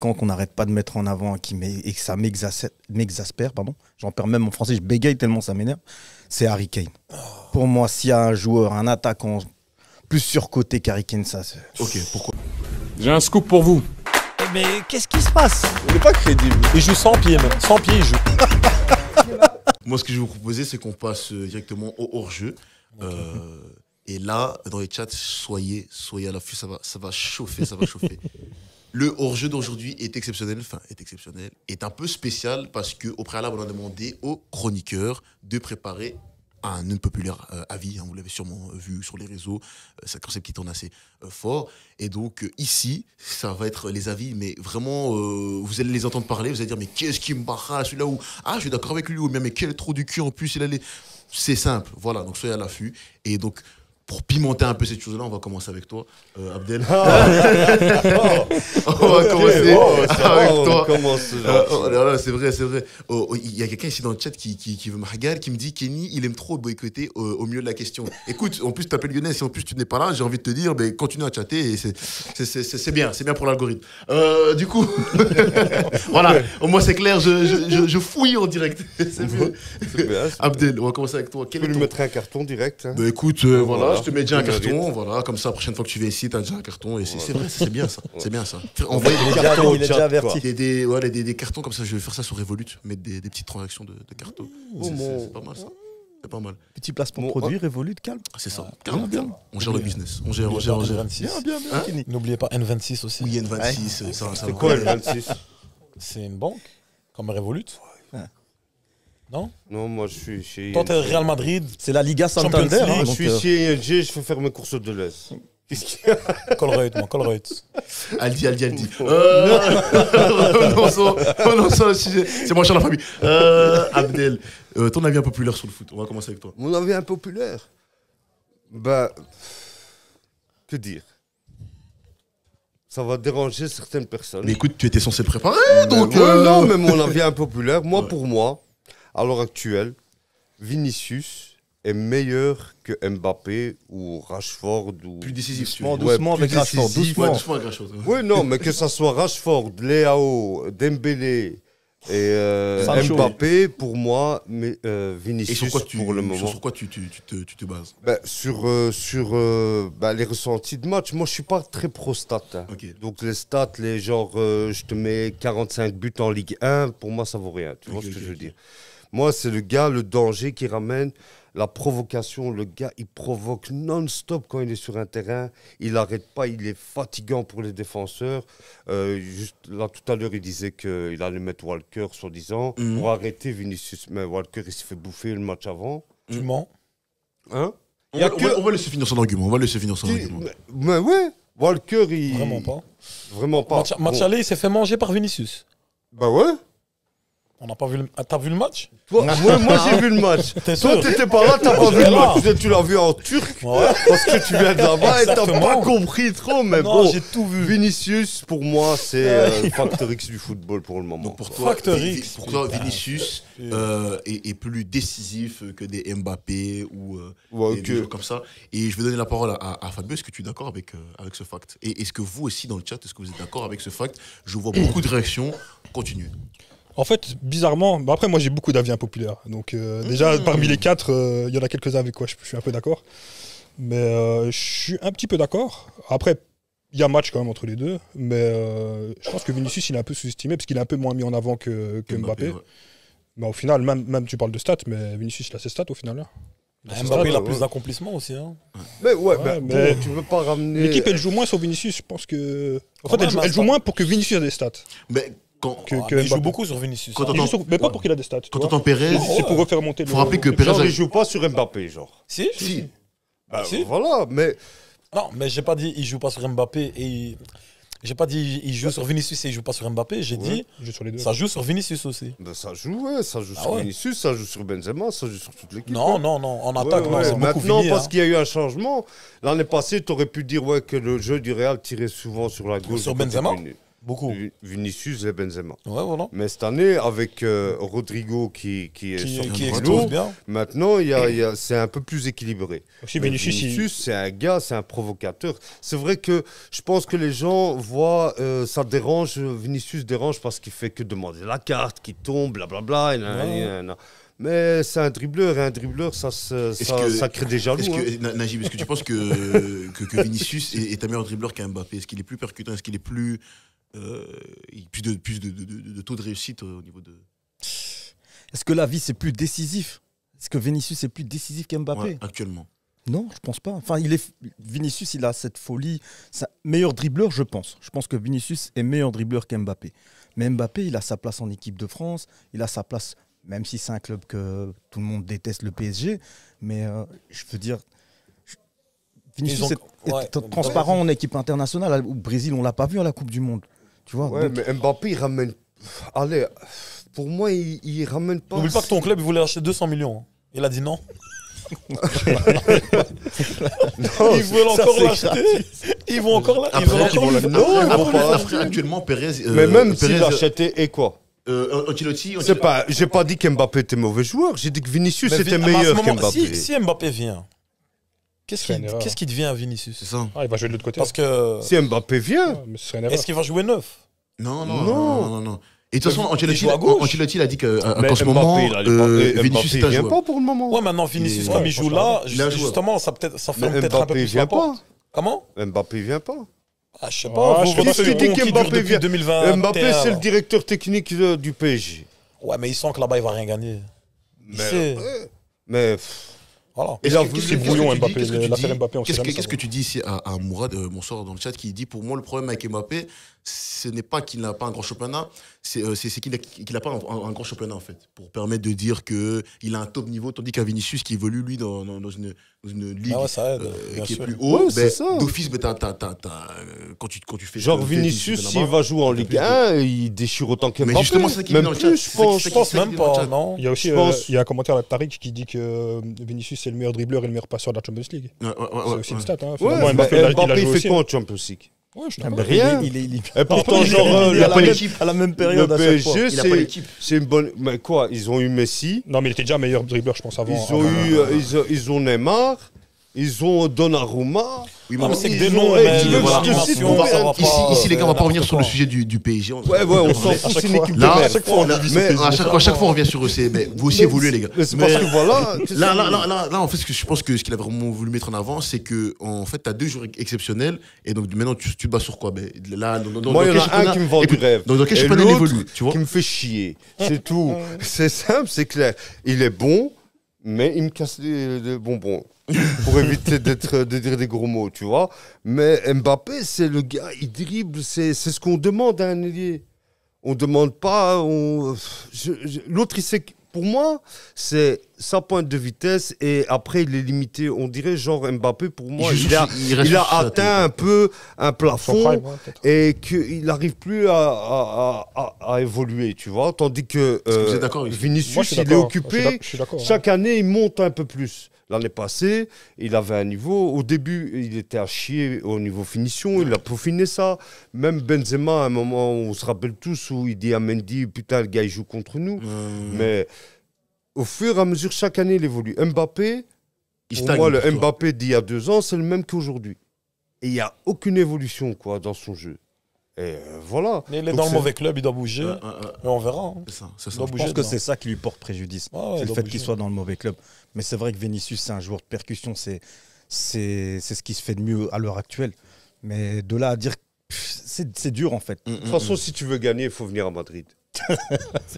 qu'on n'arrête pas de mettre en avant et que ça m'exaspère, pardon. J'en perds même en français, je bégaye tellement ça m'énerve. C'est Harry Kane. Pour moi, s'il y a un joueur, un attaquant plus surcoté qu'Harry Kane, ça c'est... Ok, pourquoi? J'ai un scoop pour vous. Mais qu'est-ce qui se passe? Il n'est pas crédible. Il joue sans pied même. Sans pied, il joue. Moi, ce que je vais vous proposer, c'est qu'on passe directement au hors-jeu. Et là, dans les chats, soyez à l'affût, ça va chauffer, ça va chauffer. Le hors-jeu d'aujourd'hui est exceptionnel, est un peu spécial parce qu'au préalable, on a demandé aux chroniqueurs de préparer un unpopulaire avis, hein, vous l'avez sûrement vu sur les réseaux, c'est un concept qui tourne assez fort. Et donc ici, ça va être les avis, mais vraiment, vous allez les entendre parler, vous allez dire, mais qu'est-ce qui me barra celui-là où, ah, je suis d'accord avec lui, ou bien, mais quel trou du cul en plus, il allait... C'est simple, voilà, donc soyez à l'affût. Et donc, pour pimenter un peu cette chose-là, on va commencer avec toi, Abdel. On va commencer avec toi. C'est vrai. Il y a quelqu'un ici dans le chat qui veut me regarder, qui me dit Kenny, il aime trop boycotter au milieu de la question. Écoute, en plus, tu t'appelles Lionel, si en plus tu n'es pas là, j'ai envie de te dire, ben, continue à chatter, et c'est bien pour l'algorithme. Du coup, voilà, au moins c'est clair, je fouille en direct. C'est mieux. Abdel, on va commencer avec toi. Tu peux lui mettre un carton direct. Hein. Ben, écoute, voilà. Je te mets déjà un carton, voilà, comme ça, la prochaine fois que tu viens ici, tu as déjà un carton, et c'est vrai, c'est bien ça. C'est bien ça. Envoyer des cartons, il est déjà averti. des cartons comme ça, je vais faire ça sur Revolut, mettre des petites transactions de cartons. C'est pas mal ça. C'est pas mal. Petit placement de produit, Revolut, calme. C'est ça, calme. On gère le business. On gère. Bien. N'oubliez pas N26 aussi. Oui, N26, c'est quoi N26? C'est une banque, comme Revolut. Non? Non, moi je suis chez... Toi, t'es Real Madrid. C'est la Liga Santander. Moi je suis chez ING, je fais faire mes courses de l'Est. Qu'est-ce qu'il y a? Colruyt. Aldi. Renonçons au sujet. C'est moi, je suis dans la famille. Abdel, ton avis impopulaire sur le foot. On va commencer avec toi. Mon avis impopulaire? Bah... Que dire? Ça va déranger certaines personnes. Mais écoute, tu étais censé le préparer, donc... Non, mais mon avis impopulaire, pour moi, à l'heure actuelle, Vinicius est meilleur que Mbappé ou Rashford ou... Plus décisif. Doucement avec Rashford. Doucement avec Rashford. Oui, non, mais que ça soit Rashford, Leao, Dembélé et Mbappé, pour moi, mais Vinicius pour le moment. Sur quoi tu te bases? Sur les ressentis de match. Moi, je suis pas très pro stats. Hein. Okay. Donc les stats, les genre, je te mets 45 buts en Ligue 1, pour moi, ça vaut rien. Tu vois ce que je veux dire? Moi, c'est le gars, le danger qui ramène la provocation. Le gars, il provoque non-stop quand il est sur un terrain. Il n'arrête pas, il est fatigant pour les défenseurs. Juste là, tout à l'heure, il disait qu'il allait mettre Walker, soi-disant, pour arrêter Vinicius. Mais Walker, il s'est fait bouffer le match avant. Tu mens? Hein? On va laisser finir son argument. Mais ouais, Walker, il... Vraiment pas. Match aller, il s'est fait manger par Vinicius. Bah ouais. On n'a pas vu t'as vu le match? Moi j'ai vu le match. Toi t'étais pas là, t'as pas vu le match. Tu l'as vu en turc. Ouais. Parce que tu viens de là-bas et t'as pas compris trop. Mais non, bon, j'ai tout vu. Vinicius, pour moi, c'est le facteur X du football pour le moment. Donc pour toi, X, Vinicius est plus décisif que des Mbappé ou des joueurs comme ça. Et je vais donner la parole à Fabio. Est-ce que tu es d'accord avec ce fact? Et est-ce que vous aussi dans le chat, est-ce que vous êtes d'accord avec ce fact? Je vois beaucoup de réactions. Continuez. En fait, bizarrement, après moi j'ai beaucoup d'avis impopulaires. Donc déjà parmi les 4, il y en a quelques-uns avec quoi je suis un peu d'accord. Mais je suis un petit peu d'accord. Après, il y a match quand même entre les deux. Mais je pense que Vinicius il est un peu sous-estimé parce qu'il est un peu moins mis en avant que Mbappé. Ouais. Mais au final, même tu parles de stats, mais Vinicius il a ses stats au final. Là. Mbappé il a plus d'accomplissements aussi. Hein. Mais mais tu veux pas ramener... L'équipe elle joue moins sur Vinicius, je pense que... En fait elle joue moins pour que Vinicius ait des stats. Mais... il joue beaucoup sur Vinicius. Mais pas pour qu'il a des stats. Quand t'entends Pérez, c'est pour refaire monter le... Faut rappeler que Pérez... il joue pas sur Mbappé, genre. Si. Si. Voilà, mais... Non, mais j'ai pas dit il joue pas sur Mbappé et... J'ai pas dit il joue sur Vinicius et il joue pas sur Mbappé. J'ai dit ça joue sur Vinicius aussi. Ben ça joue sur Vinicius, ça joue sur Benzema, ça joue sur toute l'équipe. Non, en attaque, non, c'est beaucoup maintenant, fini, parce qu'il y a eu un changement, l'année passée, tu aurais pu dire que le jeu du Real tirait souvent sur la gauche. Sur Benzema Beaucoup. Vinicius et Benzema. Ouais, voilà. Mais cette année, avec Rodrigo qui est sorti Qui du explose lot, bien. maintenant, c'est un peu plus équilibré. Aussi, Mais Vinicius, c'est un gars, c'est un provocateur. C'est vrai que je pense que les gens voient, ça dérange, Vinicius dérange parce qu'il fait que demander la carte, qu'il tombe, blablabla. Mais c'est un dribbleur, et un dribbleur, ça crée des jaloux. Najib, est-ce que tu penses que Vinicius est un meilleur dribbleur qu'un Mbappé? Est-ce qu'il est plus percutant? Est-ce qu'il est plus de taux de réussite au niveau de... Est-ce que la vie, c'est plus décisif? Est-ce que Vinicius est plus décisif qu'Mbappé? Ouais, actuellement. Non, je pense pas. Enfin, Vinicius, il a cette folie. Meilleur dribbleur, je pense. Je pense que Vinicius est meilleur dribbleur qu'Mbappé. Mais Mbappé, il a sa place en équipe de France. Il a sa place, même si c'est un club que tout le monde déteste, le PSG. Mais je veux dire, Vinicius est transparent en équipe internationale. Au Brésil, on l'a pas vu à la Coupe du Monde. Tu vois, Ouais, mais Mbappé, il ramène. Allez, pour moi, il ramène pas. N'oublie pas que ton club, il voulait acheter 200 millions. Il a dit non. Non, Ils veulent encore l'acheter. Ils vont encore l'acheter. Après, actuellement, Pérez... mais même Pérez, s'il achetait, et quoi? Ancelotti... J'ai pas dit qu'Mbappé était mauvais joueur, j'ai dit que Vinicius était meilleur qu'Mbappé. Si Mbappé vient, qu'est-ce qui devient à Vinicius? C'est ça. Ah, il va jouer de l'autre côté. Parce que. Si Mbappé vient, Ouais, mais ce serait une erreur. Est-ce qu'il va jouer neuf? Non. Et de toute façon, Il joue à gauche. Ancelotti a dit qu'en mais ce moment, Vinicius est un vient joueur. pas pour le moment. Ouais, maintenant Vinicius, Ouais, comme il joue là, il a joué. justement, ça fait Mais peut-être un peu Mbappé plus vient la porte. pas. Comment? Mbappé vient pas. Ah, je sais pas. je sais pas c'est si le tu dis pont qui dure qu'Mbappé depuis vient. 2021. Mbappé, c'est le directeur technique du PSG. Ouais, mais il sent que là-bas, il va rien gagner. Il sait. Mais Voilà. Est-ce Il a que- voulu qu'est-ce que brouillon, tu dis- Mbappé, qu'est-ce que tu l'affaire dis- Mbappé, on sait jamais Qu'est-ce ça. que tu dis ici à Mourad, mon sort dans le chat, qui dit pour moi le problème avec Mbappé, ce n'est pas qu'il n'a pas un grand championnat, c'est qu'il n'a pas un grand championnat en fait, pour permettre de dire qu'il a un top niveau, tandis qu'un Vinicius qui évolue lui dans une ligue Ah ouais, ça aide, bien qui est sûr. plus haut, Ouais, c'est ça. d'office, quand tu fais genre tu fais Vinicius, là-bas, s'il va jouer en il y a Ligue plus de- 1, il déchire autant qu'Mbappé. Mais justement, c'est ça qui met Même dans le chat. plus, je pense. Je pense même pas, non. Il y a aussi Je pense- il y a un commentaire à Tariq qui dit que Vinicius c'est le meilleur dribbleur et le meilleur passeur de la Champions League. Ouais, C'est aussi une stat. Hein. Ouais, Finalement, mais Mbappé, il a Mbappé, il joué fait aussi. quoi en Champions League? Ouais, je suis Ah, d'accord. bah, Rien. Et pourtant, genre, il est à pas la même- l'équipe. à la même le période à chaque fois. PSG, Il a pas l'équipe. c'est une bonne. Mais quoi, ils ont eu Messi, Non, mais il était déjà meilleur dribbleur, je pense, avant. ils ont avant- ils ont Neymar, ils ont Donnarumma. Oui, Ah, mais c'est que Ils des ont- noms, eh, mais tu veux que je te l'animation, cite ça combien va pas, Ici, les gars, on va pas revenir sur le n'importe sujet du PSG. Ouais, on s'en fout, c'est une équipe de Là, merde. à chaque fois, on revient sur eux. Mais vous aussi évoluez, les gars. Mais c'est Mais- parce que voilà. Là, en fait, je pense que ce qu'il a vraiment voulu mettre en avant, c'est que en fait, tu as 2 joueurs exceptionnels, et donc maintenant, tu te bats sur quoi? Là, Moi, il y en a un qui me vend du rêve. Dans quel Et championnat il l'autre évolue, tu vois? qui me fait chier. C'est tout. C'est simple, c'est clair. Il est bon, mais il me casse les bonbons. Pour éviter de dire des gros mots, tu vois. Mais Mbappé, c'est le gars, il dribble, c'est ce qu'on demande à un ailier. On demande pas. L'autre, il sait. Pour moi, c'est sa pointe de vitesse et après, il est limité. On dirait genre Mbappé, pour moi, il a atteint un peu un Son plafond prime, ouais, peut-être. et qu'il n'arrive plus à évoluer, tu vois. Tandis que que vous êtes d'accord avec ça? Moi, je Vinicius, suis il est d'accord. occupé. Je suis d'accord. Chaque année, il monte un peu plus. L'année passée, il avait un niveau. Au début, il était à chier au niveau finition. Il a peaufiné ça. Même Benzema, à un moment, on se rappelle tous où il dit à Mendy, putain, le gars, il joue contre nous. Mais au fur et à mesure, chaque année, il évolue. Mbappé, pour moi, le Mbappé d'il y a 2 ans, c'est le même qu'aujourd'hui. Et il n'y a aucune évolution quoi, dans son jeu. Et voilà. Mais il est Donc dans le c'est- mauvais club, il doit bouger. Et on verra. Hein. C'est ça, c'est ça. Il doit Je bouger. pense que dedans. c'est ça qui lui porte préjudice. Ouais, il C'est le doit fait bouger. qu'il soit dans le mauvais club. Mais c'est vrai que Vinicius, c'est un joueur de percussion. C'est ce qui se fait de mieux à l'heure actuelle. Mais de là à dire. C'est dur en fait. De toute façon, si tu veux gagner, il faut venir à Madrid.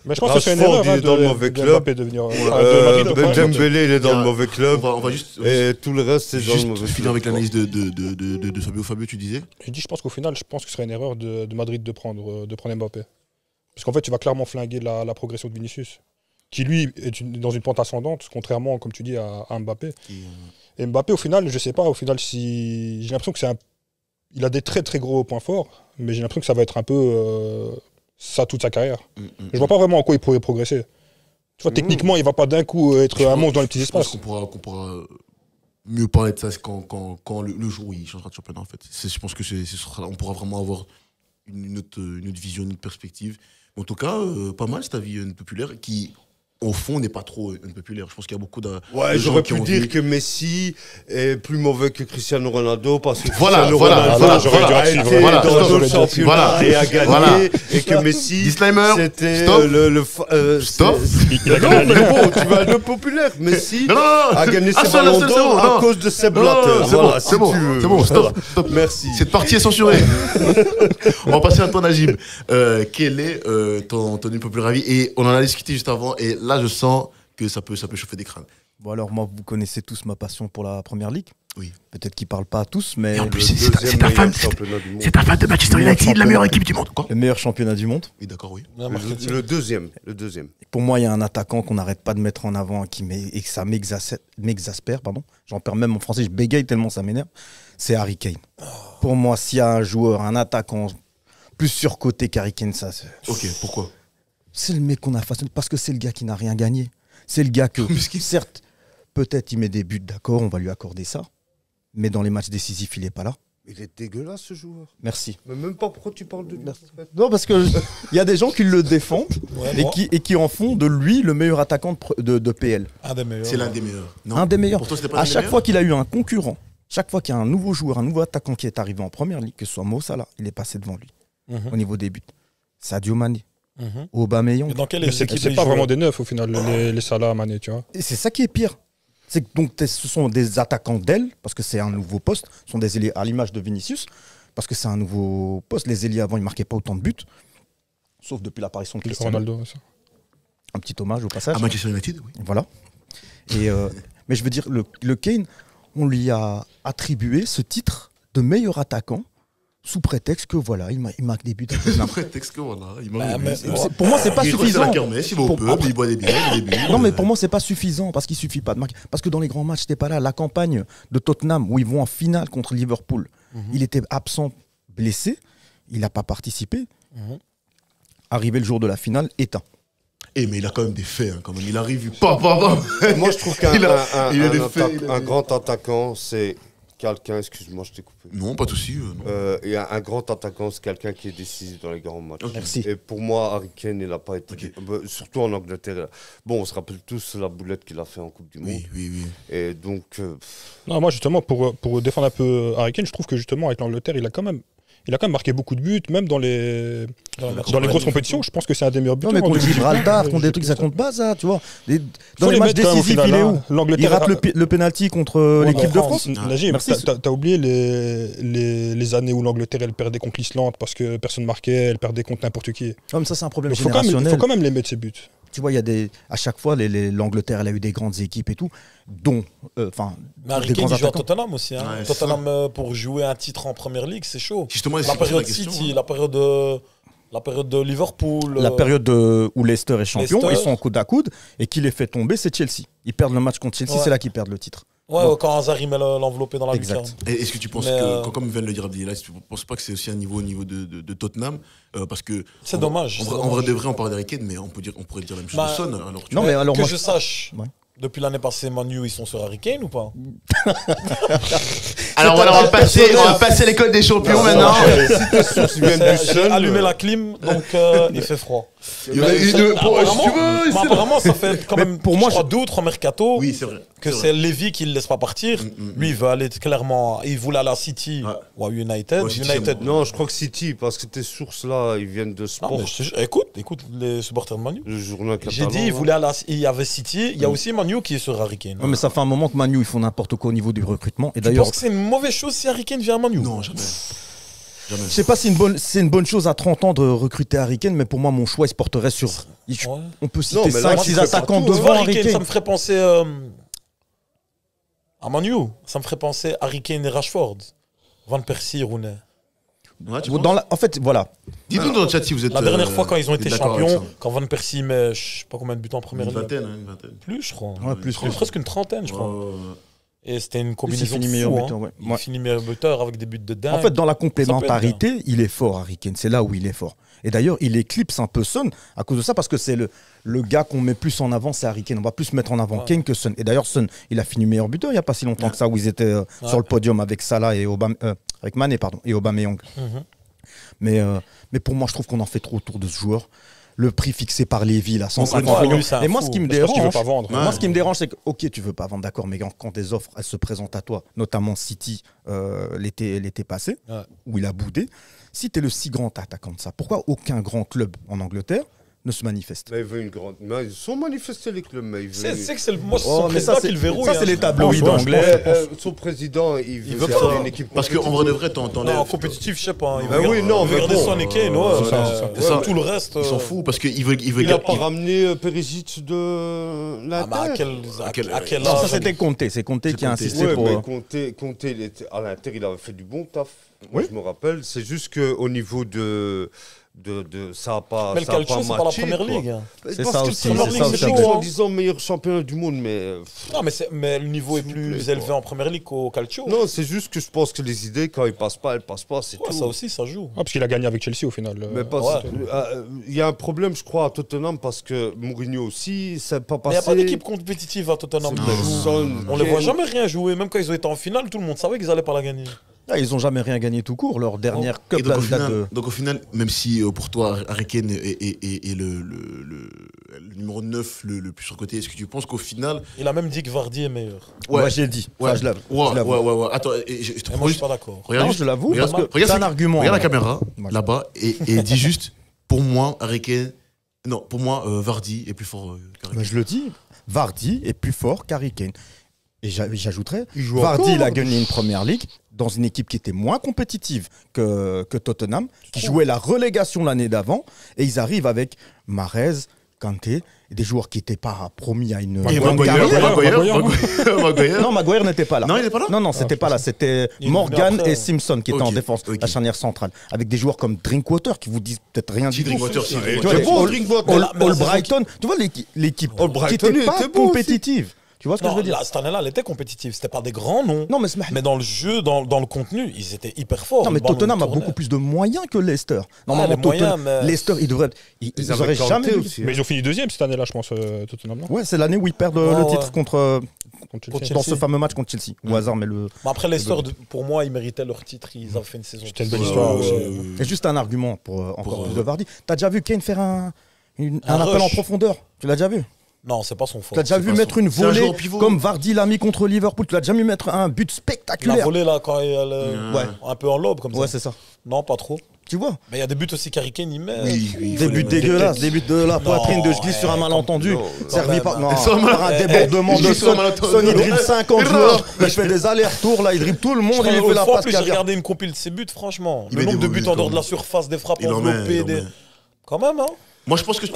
Mais je pense que c'est une Rashford, erreur il est dans le mauvais club. Mbappé de venir. de Madrid, ouais. Dembélé, il est dans le mauvais club. On va juste Et tout le reste, c'est dans le juste mauvais club. finir avec l'analyse de Fabio. Fabio, tu disais? Je dis, je pense qu'au final, je pense que ce serait une erreur de Madrid de prendre Mbappé. Parce qu'en fait, tu vas clairement flinguer la progression de Vinicius, qui lui est dans une pente ascendante, contrairement, comme tu dis, à Mbappé. Et Mbappé, au final, je sais pas, au final, si j'ai l'impression que il a des très très gros points forts, mais j'ai l'impression que ça va être un peu ça toute sa carrière. Je vois pas vraiment en quoi il pourrait progresser. Tu vois, techniquement, il va pas d'un coup être un monstre dans les petits Je pense espaces. qu'on pourra mieux parler de ça quand le jour où il changera de championnat en fait. Je pense que on pourra vraiment avoir une autre vision, une autre perspective. En tout cas, pas mal cet avis populaire qui, au fond, n'est pas trop populaire. Je pense qu'il y a beaucoup de Ouais, de j'aurais gens qui pu ont dire dit- que Messi est plus mauvais que Cristiano Ronaldo parce que Voilà, Cristiano voilà, Ronaldo voilà, j'aurais dû voilà. a suivre. été Voilà, dans stop. le championnat Voilà. et a gagné Voilà. et que Messi Disclaimer. c'était Stop. Stop. Il a Non, gagné la mais Ligue 1. bon, tu vas être populaire. Messi Non, non, non. a gagné Ah, ses seul, ballons seul, d'or non. à cause de ses Non, blatteurs. c'est Voilà, bon, si c'est bon, tu veux. c'est bon, stop, stop. Merci. Cette partie est censurée. On va passer à toi, Najib. Quel est ton populaire avis? Et on en a discuté juste avant, et là, je sens que ça peut chauffer des crânes. Bon, alors, moi, vous connaissez tous ma passion pour la première ligue. Oui. Peut-être qu'ils parlent pas à tous, mais Et en Le plus, deuxième meilleur championnat du monde. c'est ta fan de Manchester United, la meilleure équipe du monde. Quoi? le meilleur championnat du monde. Oui, d'accord, oui. Le deuxième. Pour moi, il y a un attaquant qu'on n'arrête pas de mettre en avant et que ça m'exaspère. Pardon. J'en perds même en français, je bégaye tellement ça m'énerve. C'est Harry Kane. Pour moi, s'il y a un joueur, un attaquant plus surcoté qu'Harry Kane, ça, Ok, pourquoi? c'est le mec qu'on a façonné parce que c'est le gars qui n'a rien gagné. C'est le gars que, certes, peut-être il met des buts, d'accord, on va lui accorder ça. Mais dans les matchs décisifs, il n'est pas là. Il est dégueulasse ce joueur. Merci. Mais même pas pourquoi tu parles de lui. Non, parce que il y a des gens qui le défendent Ouais, et moi, qui en font de lui le meilleur attaquant de PL. un des meilleurs. C'est l'un des meilleurs. Non. Un des meilleurs. Pour toi, c'était pas À l'un des chaque meilleurs fois qu'il a eu un concurrent, chaque fois qu'il y a un nouveau joueur, un nouveau attaquant qui est arrivé en première ligue, que ce soit Mo Salah, il est passé devant lui au niveau des buts. Sadio Mané, Mhm. Aubameyang. Et dans quelle Mais c'est équipe c'est il pas joue vraiment des neufs au final, les Salah, Mané, tu vois. Et c'est ça qui est pire. C'est que donc ce sont des attaquants d'aile, parce que c'est un nouveau poste. Ce sont des ailiers à l'image de Vinicius, parce que c'est un nouveau poste. Les ailiers avant, ils marquaient pas autant de buts, sauf depuis l'apparition de Cristiano. Ronaldo, ça. Un petit hommage au passage. À Manchester United, oui. Voilà. Et, mais je veux dire, le Kane, on lui a attribué ce titre de meilleur attaquant sous prétexte que voilà, il marque des buts. Après, texte que voilà, il m'a mais- Pour moi, c'est pas il est à la suffisant. kermesse, il va au Pour- pub, il boit des bières, il des buts. Non, mais pour moi, c'est pas suffisant parce qu'il suffit pas de marquer. Parce que dans les grands matchs, t'es pas là. La campagne de Tottenham où ils vont en finale contre Liverpool, il était absent, blessé, il n'a pas participé. Arrivé le jour de la finale, éteint. Eh, mais il a quand même des faits, hein, quand même. Il arrive, Moi, je trouve qu'un Il a- un- il a un des attaque- faits, il a un des- grand attaquant, c'est quelqu'un, excuse-moi, je t'ai coupé. Non, pas de souci. Non. Et un grand attaquant, c'est quelqu'un qui est décisif dans les grands matchs. Ok. Merci. Et pour moi, Harry Kane, il n'a pas été. Ok. Surtout en Angleterre. Bon, on se rappelle tous la boulette qu'il a fait en Coupe du Monde. Oui, oui, oui. Et donc, Non, moi justement, pour défendre un peu Harry Kane, je trouve que justement avec l'Angleterre, il a quand même marqué beaucoup de buts, même dans les grosses compétitions. Je pense que c'est un des meilleurs buteurs. Non, mais en contre 2018. Gibraltar, contre des trucs, ça compte pas, ça, tu vois. Dans Faut les les matchs mettre quand même au décisifs, final, il est hein. où L'Angleterre Il rate a- le penalty contre Ouais, l'équipe de la France. France. Najim, Merci. t'as oublié les années où l'Angleterre elle perdait contre l'Islande parce que personne marquait, elle perdait contre n'importe qui. Non, mais ça, c'est un problème Il faut quand générationnel. même les mettre ces buts. Tu vois, il y a à chaque fois, l'Angleterre, elle a eu des grandes équipes et tout, dont, enfin, Mais Harry des Kane, grands il joue à attaquants. Tottenham aussi. Hein. Ouais, Tottenham, pour jouer un titre en première ligue, c'est chaud. Justement, La c'est période la question, City, hein. la période de Liverpool. La période où Leicester est champion, Leicester. ils sont coude à coude, et qui les fait tomber, c'est Chelsea. Ils perdent le match contre Chelsea, Ouais. c'est là qu'ils perdent le titre. Ouais, Bon. quand Hazard il met l'enveloppé dans la Exact. lucarne. Et est-ce que tu penses Mais, que, comme vient de le dire Abdillah, est-ce que tu ne penses pas que c'est aussi un niveau au niveau de Tottenham parce que C'est en- dommage, En, c'est vrai- en dommage. vrai de vrai, on parle d'Harry Kane, mais on pourrait dire la même chose Bah, de Son. Alors, tu Non, vois. mais alors que moi, je sache, Ouais. depuis l'année passée, Manu, ils sont sur Harry Kane ou pas Alors voilà, on va passer l'école des champions maintenant. J'ai allumé la clim, donc il fait froid. Il y en a une, si tu veux, Mais apparemment, ça fait quand même pour moi, je crois, 2 ou 3 mercato Oui, c'est vrai. que c'est Lévy qui ne le laisse pas partir. Lui, il veut aller clairement. Il voulait aller à City Ouais. ou à United. Ouais, City, United. c'est non, je crois que City, parce que tes sources là, ils viennent de Non, sport. mais je te jure, écoute les supporters de Manu. Le journal catalan. J'ai dit, il voulait aller il y avait City, il y a aussi Manu qui est sur Harry Kane. Ouais, mais ça fait un moment que Manu, ils font n'importe quoi au niveau du recrutement. Et Tu d'ailleurs, penses que c'est une mauvaise chose si Harry Kane vient à Manu? Non, jamais. Jamais. je sais pas si c'est une bonne chose à 30 ans de recruter Harry Kane, mais pour moi, mon choix, il se porterait sur. Ouais. On peut Non, citer mais là, 5-6 moi, je attaquants fais Tu devant vois, Harry ça me Kane. ferait penser à Manu. Ça me ferait penser à Harry Kane et Rashford. Van Persie, Rooney. Ouais, tu En fait, voilà. Dites-nous dans le chat si vous êtes. La dernière fois, quand ils ont êtes été d'accord avec champions, ça. quand Van Persie met, je sais pas combien de buts en première Une ligue. vingtaine, hein, une vingtaine. Plus, je crois. Ouais, plus. Presque une trentaine, je crois. Ouais. Et c'était une Il combinaison finit de meilleur fou, buteur, hein. ouais. Il Ouais. finit meilleur buteur avec des buts de dingue. En fait, dans la complémentarité, il est fort, Harry Kane. C'est là où il est fort. Et d'ailleurs, il éclipse un peu Son à cause de ça, parce que c'est le gars qu'on met plus en avant, c'est Harry Kane. On va plus mettre en avant Ouais. Kane que Son. Et d'ailleurs, Son, il a fini meilleur buteur il n'y a pas si longtemps que ça, où ils étaient sur le podium avec Salah et avec Mané, pardon, et Aubameyang. Mhm. Mais pour moi, je trouve qu'on en fait trop autour de ce joueur. Le prix fixé par Lévy, là, Encore 150 une millions. fois, c'est un Et moi, fou. ce qui me C'est parce qu'il veut dérange, pas vendre. moi, ce qui me dérange, c'est que, ok, tu veux pas vendre, d'accord, mais quand des offres, elles se présentent à toi, notamment City l'été passé, Ouais. où il a boudé, si tu es le si grand attaquant de ça, pourquoi aucun grand club en Angleterre ne se manifeste? Mais il veut une grande. Mais ils sont manifestés les clubs, mais il veut. C'est que c'est moi, c'est Oh, son mais président ça, qui le verrouille. ça, c'est hein. les tabloïds pense, anglais. Son président, il veut veut faire pas. une équipe. Parce qu'en vrai de vrai, Non, t'enlèves. compétitif, je sais pas. Il Bah veut oui, non, il veut mais garder bon. son Kane, ouais. c'est ça, c'est ça. Tout le reste. Ils s'en foutent parce qu'il veut Il a pas il- ramené Perisic de Ah, mais à l'Inter. quel Non, ça âge c'était Conte. C'est Conte qui a Conte. insisté Ouais, pour. mais Conte, il était à l'Inter, il avait fait du bon taf. Moi, je me rappelle. C'est juste qu'au niveau de ça n'a pas. Mais le ça a calcio, pas c'est pas la matché, première quoi. ligue. hein. C'est Parce ça que aussi, le c'est Premier ça League, aussi. c'est chaud, en disant meilleur championnat du monde, mais. Non, mais le niveau est S'il vous plus plaît, élevé quoi. en première ligue qu'au calcio. Non, c'est juste que je pense que les idées, quand elles passent pas, c'est Ouais, tout. ça aussi, ça joue. Ah, parce qu'il a gagné avec Chelsea au final. Mais il y a un problème, je crois, à Tottenham parce que Mourinho aussi, c'est pas Mais il passé. n'y a pas d'équipe compétitive à Tottenham. C'est qui joue. personne. On les voit jamais rien jouer. Même quand ils ont été en finale, tout le monde savait qu'ils allaient pas la gagner. Ah, ils n'ont jamais rien gagné tout court. Leur dernière Et cup donc, au date final, de. donc au final, même si pour toi, Harry Kane est le numéro 9 le plus surcoté, est-ce que tu penses qu'au final. Il a même dit que Vardy est meilleur. Ouais, j'ai dit. Ouais, Ça, je l'avoue. ouais, Je l'avoue. ouais. Attends, je te Et moi, propose je suis pas d'accord. Regarde Non, juste- je l'avoue, regarde- parce que regarde c'est ce- un argument. Regarde la ouais. caméra, Moi, là-bas, et dis juste, pour moi, Harry Kane. Non, pour moi, Vardy est plus fort qu'Harry Bah, Kane. je le dis, Vardy est plus fort qu'Harry Kane. Et j'ajouterais, Il joue Vardy, encore. il a gagné une première ligue dans une équipe qui était moins compétitive que Tottenham, qui jouait la relégation l'année d'avant, et ils arrivent avec Mahrez, Kanté, et des joueurs qui n'étaient pas promis à une Et grande Maguire, carrière. Maguire. Non, Maguire n'était pas là. Non, il n'est pas là. Non, c'était pas là. C'était Il est Morgan venu après. et Simpson qui étaient Ok, en défense, ok. la charnière centrale, avec des joueurs comme Drinkwater qui vous disent peut-être rien du tout. Drinkwater, si, Tu Drinkwater. vois, C'est les bon, All- Drinkwater. All- Mais la saison Albrighton, tu vois l'équipe qui Albrighton, n'était il pas était bon aussi. compétitive. Tu vois ce que je Non, veux dire? là, cette année-là, elle était compétitive. C'était pas des grands noms. Non, mais Mais dans le jeu, dans le contenu, ils étaient hyper forts. non, mais Le ballon Tottenham a tournait. beaucoup plus de moyens que Leicester. les Normalement, moyens, Tottenham- mais- Leicester, ils devraient. Ils avaient auraient Kanté jamais. aussi. Mais ils ont fini deuxième cette année-là, je pense, Tottenham, non Ouais, c'est l'année où ils perdent Ouais, le ouais. titre contre Contre Contre Chelsea. dans Chelsea. ce fameux match contre Chelsea. Au hasard, mais le. Mais après, Leicester, pour moi, ils méritaient leur titre. Ils avaient fait une saison. C'était une belle histoire aussi. Et juste un argument pour encore plus de Vardy. T'as déjà vu Kane faire un Un appel en rush. profondeur? Tu l'as déjà vu? Non, c'est pas son faute. Tu l'as déjà c'est vu pas mettre son- une c'est un volée joueur pivot. comme Vardy l'a mis contre Liverpool? Tu l'as déjà vu mettre un but La spectaculaire? volée, là, quand elle Ouais. un peu en lobe, comme Ouais, ça. c'est ça. Non, pas trop. Tu vois? Mais il y a des buts aussi qu'Harry Kane, il met. Oui, il faut Des les buts mettre. dégueulasses, des buts de la poitrine de je glisse sur un ouais, malentendu. non, Servi même. par, non, Sur un par un mal- débordement je de glisse sur un Son. malentendu. Son, il dribble 50 Et joueurs. Il fait des allers-retours, là, il dribble tout le monde, il lui fait la Une passe plus, j'ai carrière. regardé une compile de ses buts, franchement. Il Le met nombre des de beaux buts buts, en quand dehors de la même. surface, des frappes Il en met, enveloppées. il en met. Quand même, hein. Moi, je pense que ce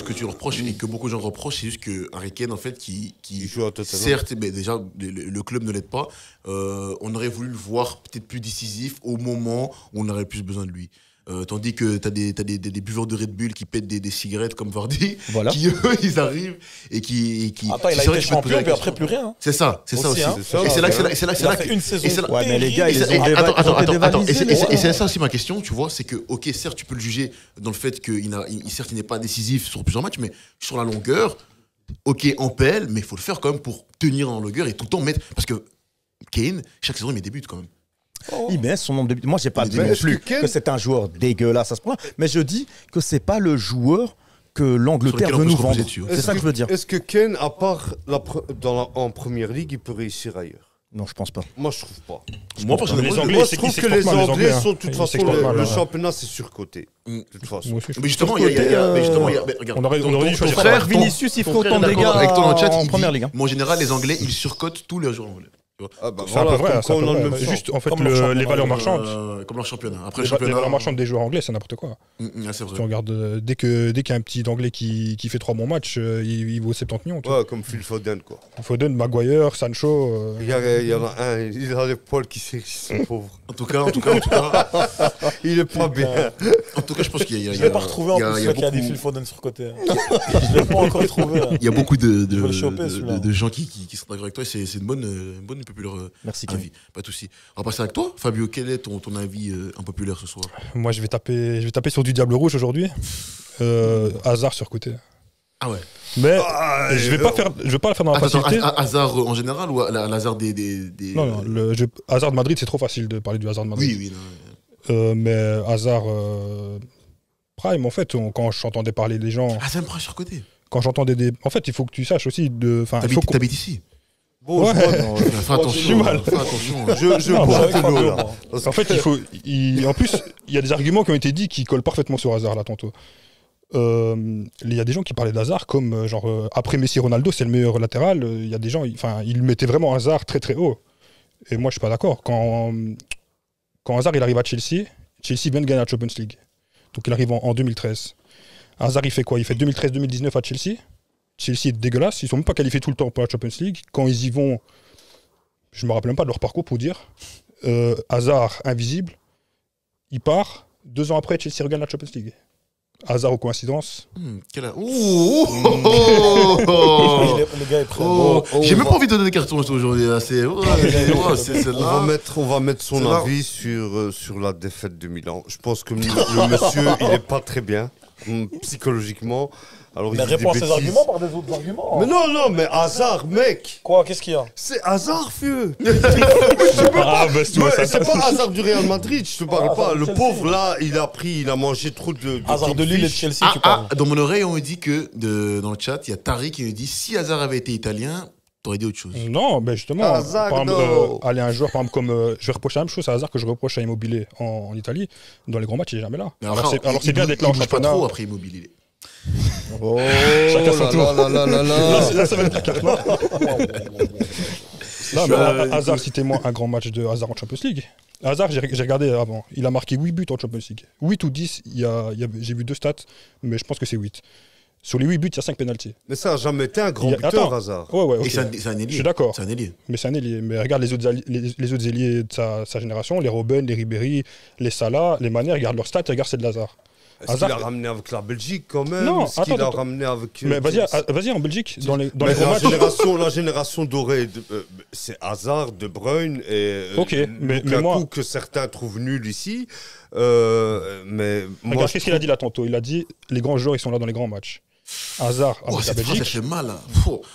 que tu reproches et que beaucoup de gens reprochent, c'est juste que Harry Kane, en fait, qui Il joue à Tottenham. certes, mais déjà, le club ne l'aide pas. On aurait voulu le voir peut-être plus décisif au moment où on aurait le plus besoin de lui. Tandis que t'as des buveurs de Red Bull qui pètent des cigarettes comme Vardy, Voilà. qui eux, ils arrivent et qui. Attends, il a c'est vrai été que tu peux te poser champion, la puis après question. plus rien. hein. C'est ça Aussi, aussi. hein. Et c'est là que Il a fait une saison. et c'est là- Ouais, mais les gars, ils Et ont c'est- déva- attends, ils ont été attends, et dévalisés, c'est les c'est gars. ça aussi ma question, tu vois, c'est que, ok, certes, tu peux le juger dans le fait qu'il certes, il n'est pas décisif sur plusieurs matchs, mais sur la longueur, ok, en PL, mais il faut le faire quand même pour tenir en longueur et tout le temps mettre. Parce que Kane, chaque saison, il met des buts quand même. Il met son nombre de buts. Moi, j'ai pas dit Mais non est-ce plus que Kane- que c'est un joueur dégueulasse à ce point-là, mais je dis que c'est pas le joueur que Sur l'Angleterre lequel on veut peut nous se reposer vendre. dessus, ouais. C'est ça que je veux dire. Est-ce que Kane, à part en première ligue, il peut réussir ailleurs? Non, je pense pas. Moi, je trouve pas. Moi, personnellement, Les je- Anglais, Moi, c'est je qu'ils trouve que s'exportent les mal, les Anglais Anglais, sont, hein. de toute Ils façon, s'exportent mal, le hein. championnat, c'est surcoté. Mm. De toute façon. Moi aussi, je Mais justement, il y a. Mais justement, il y a. mais regarde, On aurait ton dû choisir frère, ça. Vinicius, il ton ferait frère autant de est dégâts d'accord avec toi dans le chat, en il première dit, ligue. moi, en général, les Anglais, ils surcotent tous les joueurs anglais. Ah bah C'est un peu voilà, vrai, comme c'est un quand peu on a le vrai. même sens. Juste, en fait, Comme leur championnat, les valeurs marchandes. Comme leur championnat. Après, le Les championnat. valeurs marchandes des joueurs anglais, c'est n'importe quoi. C'est Si vrai. on regarde, dès qu'il y a un petit d'anglais qui fait 3 bons matchs, il vaut 70 millions. tu vois. Ouais, comme Phil Foden, quoi. Foden, Maguire, Sancho. Il y en a un, il a les poils qui s'érissent, ce pauvre. En tout cas, Il est pas bien. je pense qu'il y a. Je l'ai pas retrouvé en plus, celui qui a dit Phil Foden sur côté. Je l'ai pas encore trouvé. hein. Il y a beaucoup Je vais le choper, celui-là. de gens qui sont d'accord avec toi. C'est une bonne populaire Merci, avis. Pas de souci. On va passer avec toi. Fabio, quel est ton avis impopulaire ce soir? Moi, je vais taper sur du Diable Rouge aujourd'hui. Hazard sur côté. Ah ouais. Mais je vais pas le faire dans la Attends, facilité. hasard en général ou hasard des. Non, Hazard de Madrid, c'est trop facile de parler du Hazard de Madrid. Oui, oui. Mais Hazard, prime, en fait, quand j'entendais parler des gens, Ah, ça me prend sur côté. quand j'entendais des. En fait, il faut que tu saches aussi de. Enfin, il faut qu'on- T'habites ici. Bon, Ouais. Fais attention. j'ai du mal. Fais attention. Je Non, bois bah, un peu d'eau, là. En fait, en plus, il y a des arguments qui ont été dits qui collent parfaitement sur Hazard là tantôt. Il y a des gens qui parlaient d'Hazard comme après Messi, Ronaldo, c'est le meilleur latéral. Il y a des gens, enfin, ils mettaient vraiment Hazard très très haut. Et moi, je suis pas d'accord. Quand Hazard il arrive à Chelsea, Chelsea vient de gagner la Champions League. Donc il arrive en 2013. Hazard, il fait quoi? Il fait 2013-2019 à Chelsea. Chelsea est dégueulasse. Ils sont même pas qualifiés tout le temps pour la Champions League. Quand ils y vont, je me rappelle même pas de leur parcours pour dire. Hazard, invisible. Il part. 2 ans après, Chelsea regagne la Champions League. Hasard ou coïncidence? Quel Le gars est prêt. J'ai même pas envie de donner des cartons aujourd'hui. Là. C'est On va mettre son avis sur la défaite de Milan. Je pense que le monsieur, il est pas très bien psychologiquement. Alors, Mais il dit réponds à des ces bêtises. arguments par des autres arguments. Mais non, mais Hazard, mec. Quoi? Qu'est-ce qu'il y a? C'est Hazard, vieux. Ah, bah, C'est pas Hazard du Real Madrid, je te parle pas. Le pauvre là, il a mangé trop de Hazard de Lille et de fish. Chelsea, tu parles. Dans mon oreille, on me dit que dans le chat, il y a Tariq qui me dit si Hazard avait été italien, t'aurais dit autre chose. Non, mais justement, Hazard, par exemple, non. aller un joueur, par exemple, comme je vais reprocher la même chose à Hazard que je reproche à Immobilier en Italie. Dans les grands matchs, il est jamais là. Mais Alors après, c'est bien d'être là en il bouge pas championnat. trop après Immobilier. Oh Chacun son tour. là. Là, ça va être la carte noire. Non, mais Hazard, citez-moi un grand match de Hazard en Champions League. Hazard, j'ai regardé avant. Il a marqué 8 buts en Champions League. 8 ou 10, j'ai vu 2 stats, mais je pense que c'est 8. Sur les 8 buts, il y a 5 pénaltys. Mais ça a jamais été un grand buteur, Attends. Hazard. Ouais, Et ok. c'est un ailier. Je suis d'accord. C'est un ailier. Mais c'est un ailier. Mais regarde les autres ailiers de sa génération, les Robben, les Ribéry, les Salah, les Mané, regarde leurs stats, regarde c'est de Hazard. Est-ce qu'il a ramené avec la Belgique quand même? Non, Est-ce qu'il a attends. ramené avec. Mais vas-y en Belgique, dans les Mais gros matchs. la génération dorée, c'est Hazard, De Bruyne et Ok, mais Lukaku moi- que certains trouvent nul ici. Mais moi, Regarde, qu'est-ce qu'il a dit là tantôt? Il a dit les grands joueurs, ils sont là dans les grands matchs. Hazard Oh, avec la cette phrase, elle Belgique. fait mal. Là.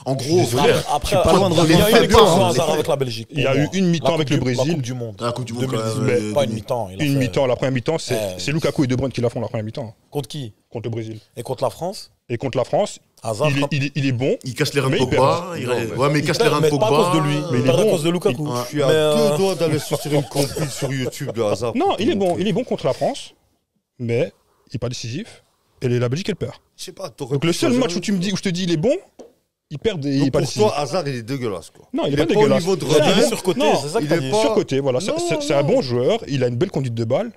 En gros, désolé. frère, Après, pas loin de il y a revenir. eu une victoire Les Hazard frères. avec la Belgique. Il y a eu une mi-temps avec le La Brésil. Coupe du Monde. La Coupe du Monde, 2018, quand même, pas une mi-temps. il a Une fait- mi-temps, la première mi-temps, c'est Lukaku et De Bruyne qui la font la première mi-temps Contre qui? contre le Brésil. Et contre la France? Et contre la France, Hazard. il est bon. Il casse les reins de Mais il Pogba. perd. Ouais, mais il casse les reins de Mais pas à Pogba. cause de lui, Mais il mais est à bon. cause de Lukaku. je suis à Mais, 2 doigts d'aller sortir une compil sur YouTube de Hazard. Non, il est bon contre la France, mais il n'est pas décisif. Et la Belgique, elle perd. Je sais pas, t'aurais Donc le pu seul choisir match où je te dis il est bon, il perd et il Donc n'est pas pour décisif. toi, Hazard, il est dégueulasse, quoi. Non, il il est est pas pas au dégueulasse. niveau de C'est un Robben. bon- surcoté, non, c'est ça que il t'as est dit. pas- surcoté, voilà. Non, C'est un non. bon joueur, il a une belle conduite de balle,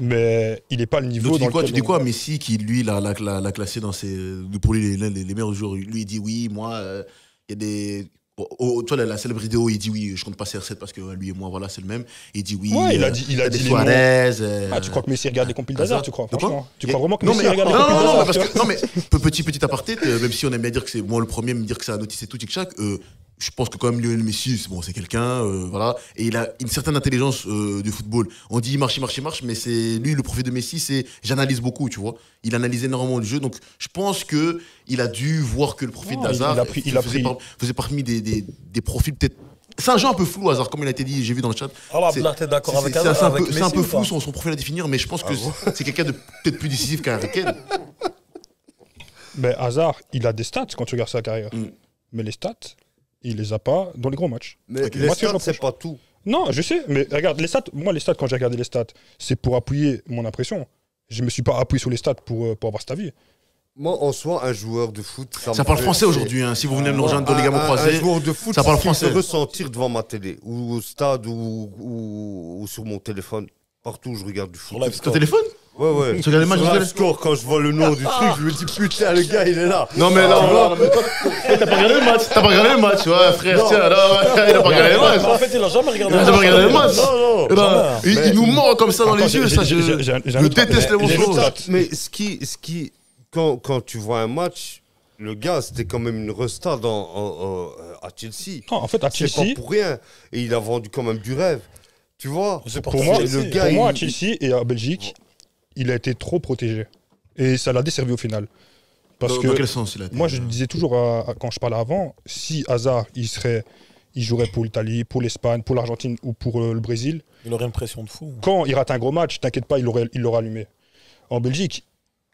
mais il n'est pas le niveau Donc, dans tu lequel dis quoi Messi, qui lui l'a classé dans pour lui les meilleurs joueurs. Lui, il dit oui, moi, il y a des. Tu vois, la célèbre vidéo, il dit oui, je compte pas CR7 parce que lui et moi, voilà, c'est le même. Il dit oui. Ouais, il a dit des les Suarez. Ah, tu crois que Messi regarde les compiles d'Hazard, tu crois, De quoi franchement? Tu crois vraiment que Non, Messi mais, regarde les non, compiles non, non, d'Hazard? parce que, non, mais petit aparté, même si on aime bien dire que c'est moi le premier, me dire que c'est un autiste et tout, tic-tac, je pense que quand même Lionel Messi, c'est quelqu'un, voilà, et il a une certaine intelligence du football. On dit il marche, mais c'est lui, le profil de Messi, c'est j'analyse beaucoup, tu vois. Il analyse énormément le jeu, donc je pense que il a dû voir que le profil Non, d'Hazard faisait parmi des profils peut-être. C'est un jeu un peu flou, Hazard, comme il a été dit, j'ai vu dans le chat. Alors, C'est- Abdallah, t'es d'accord avec c'est Hazard? c'est un peu flou son profil à définir, mais je pense que c'est quelqu'un de peut-être plus décisif qu'un Harry Kane. Mais Hazard, il a des stats quand tu regardes sa carrière. Mais les stats, il les a pas dans les gros matchs. Mais Ok. les Moi, ce que je stats, c'est reproche- pas tout. Non, je sais, mais regarde, les stats, quand j'ai regardé les stats, c'est pour appuyer mon impression. Je me suis pas appuyé sur les stats pour avoir cet avis. Moi, en soi, un joueur de foot, Ça parle français aujourd'hui, hein. Si vous venez de nous rejoindre dans les gamins Un croisés. joueur de foot, ça parle c'est ce qu'il français. peut ressentir devant ma télé, ou au stade, ou sur mon téléphone. Partout où je regarde du foot. Sur Live Ton Score. téléphone Ouais. Tu regardes les matchs Sur de le score, quand je vois le nom du truc, je me dis putain, le gars, il est là. Non, mais là, t'as pas regardé le match. T'as pas regardé le match, ouais, frère. Tiens, là, il a pas regardé le match. En fait, il a jamais regardé Il a jamais regardé le match. Non. Non, il nous ment comme ça dans les yeux, ça. Je déteste les j'ai- monstres. Mais ce qui quand tu vois un match, le gars, c'était quand même une resta à Chelsea. Non, en fait, à C'est pas Chelsea, pour rien. Et il a vendu quand même du rêve. Tu vois C'est pour moi, Chelsea. le gars, pour moi, à il- Chelsea et à Belgique, il a été trop protégé. Et ça l'a desservi au final. Parce Dans que quel sens il a été moi, je disais toujours, quand je parlais avant, si Hazard, il il jouerait pour l'Italie, pour l'Espagne, pour l'Argentine ou pour le Brésil. Il aurait une pression de fou. Quand il rate un gros match, t'inquiète pas, il l'aurait allumé. En Belgique,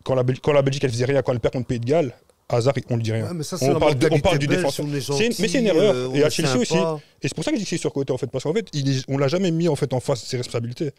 quand la Belgique elle faisait rien, quand elle perd contre Pays de Galles, Hazard, on ne dit rien. Ouais, mais ça, on, la parle on parle du belge, défenseur. on est gentil, Mais c'est une erreur. on Et est à Chelsea aussi. sympa. Et c'est pour ça que je dis que c'est surcoté en fait, parce qu'en fait, on l'a jamais mis en fait en face de ses responsabilités.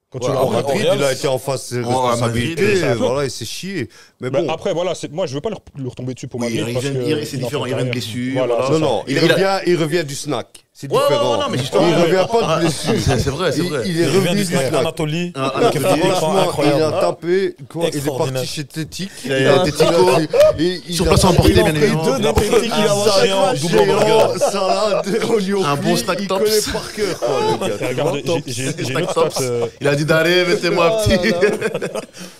Quand tu Ouais, le au regardes- Madrid, il a été en face de ses responsabilités, Madrid, voilà, il s'est chié. Mais Bah, bon, après, voilà, moi je veux pas le retomber dessus pour Oui, Madrid. parce que c'est il en différent, fait il y a une rien. blessure. Voilà, voilà. c'est non, ça. non, il revient du snack. C'est Ouais, différent. ouais, non, mais justement, il ouais. revient pas de blessure. C'est vrai, c'est vrai. Il est Il revient revenu du du snack snack. Anatolie. Anatolie, Franchement, il incroyable. a tapé, quoi, il est Extraordinaire. parti chez Tétique. Il a été Tico. Sur place emporté, bien évidemment. Il a pris pénalty, un géant, double hamburger. salade, oignon Un bon cuit, snack il tops. connaît par cœur, quoi, le gars. Et regarde, Top. j'ai une Snack autre tops. stat, Il a dit d'aller, mettez-moi un petit.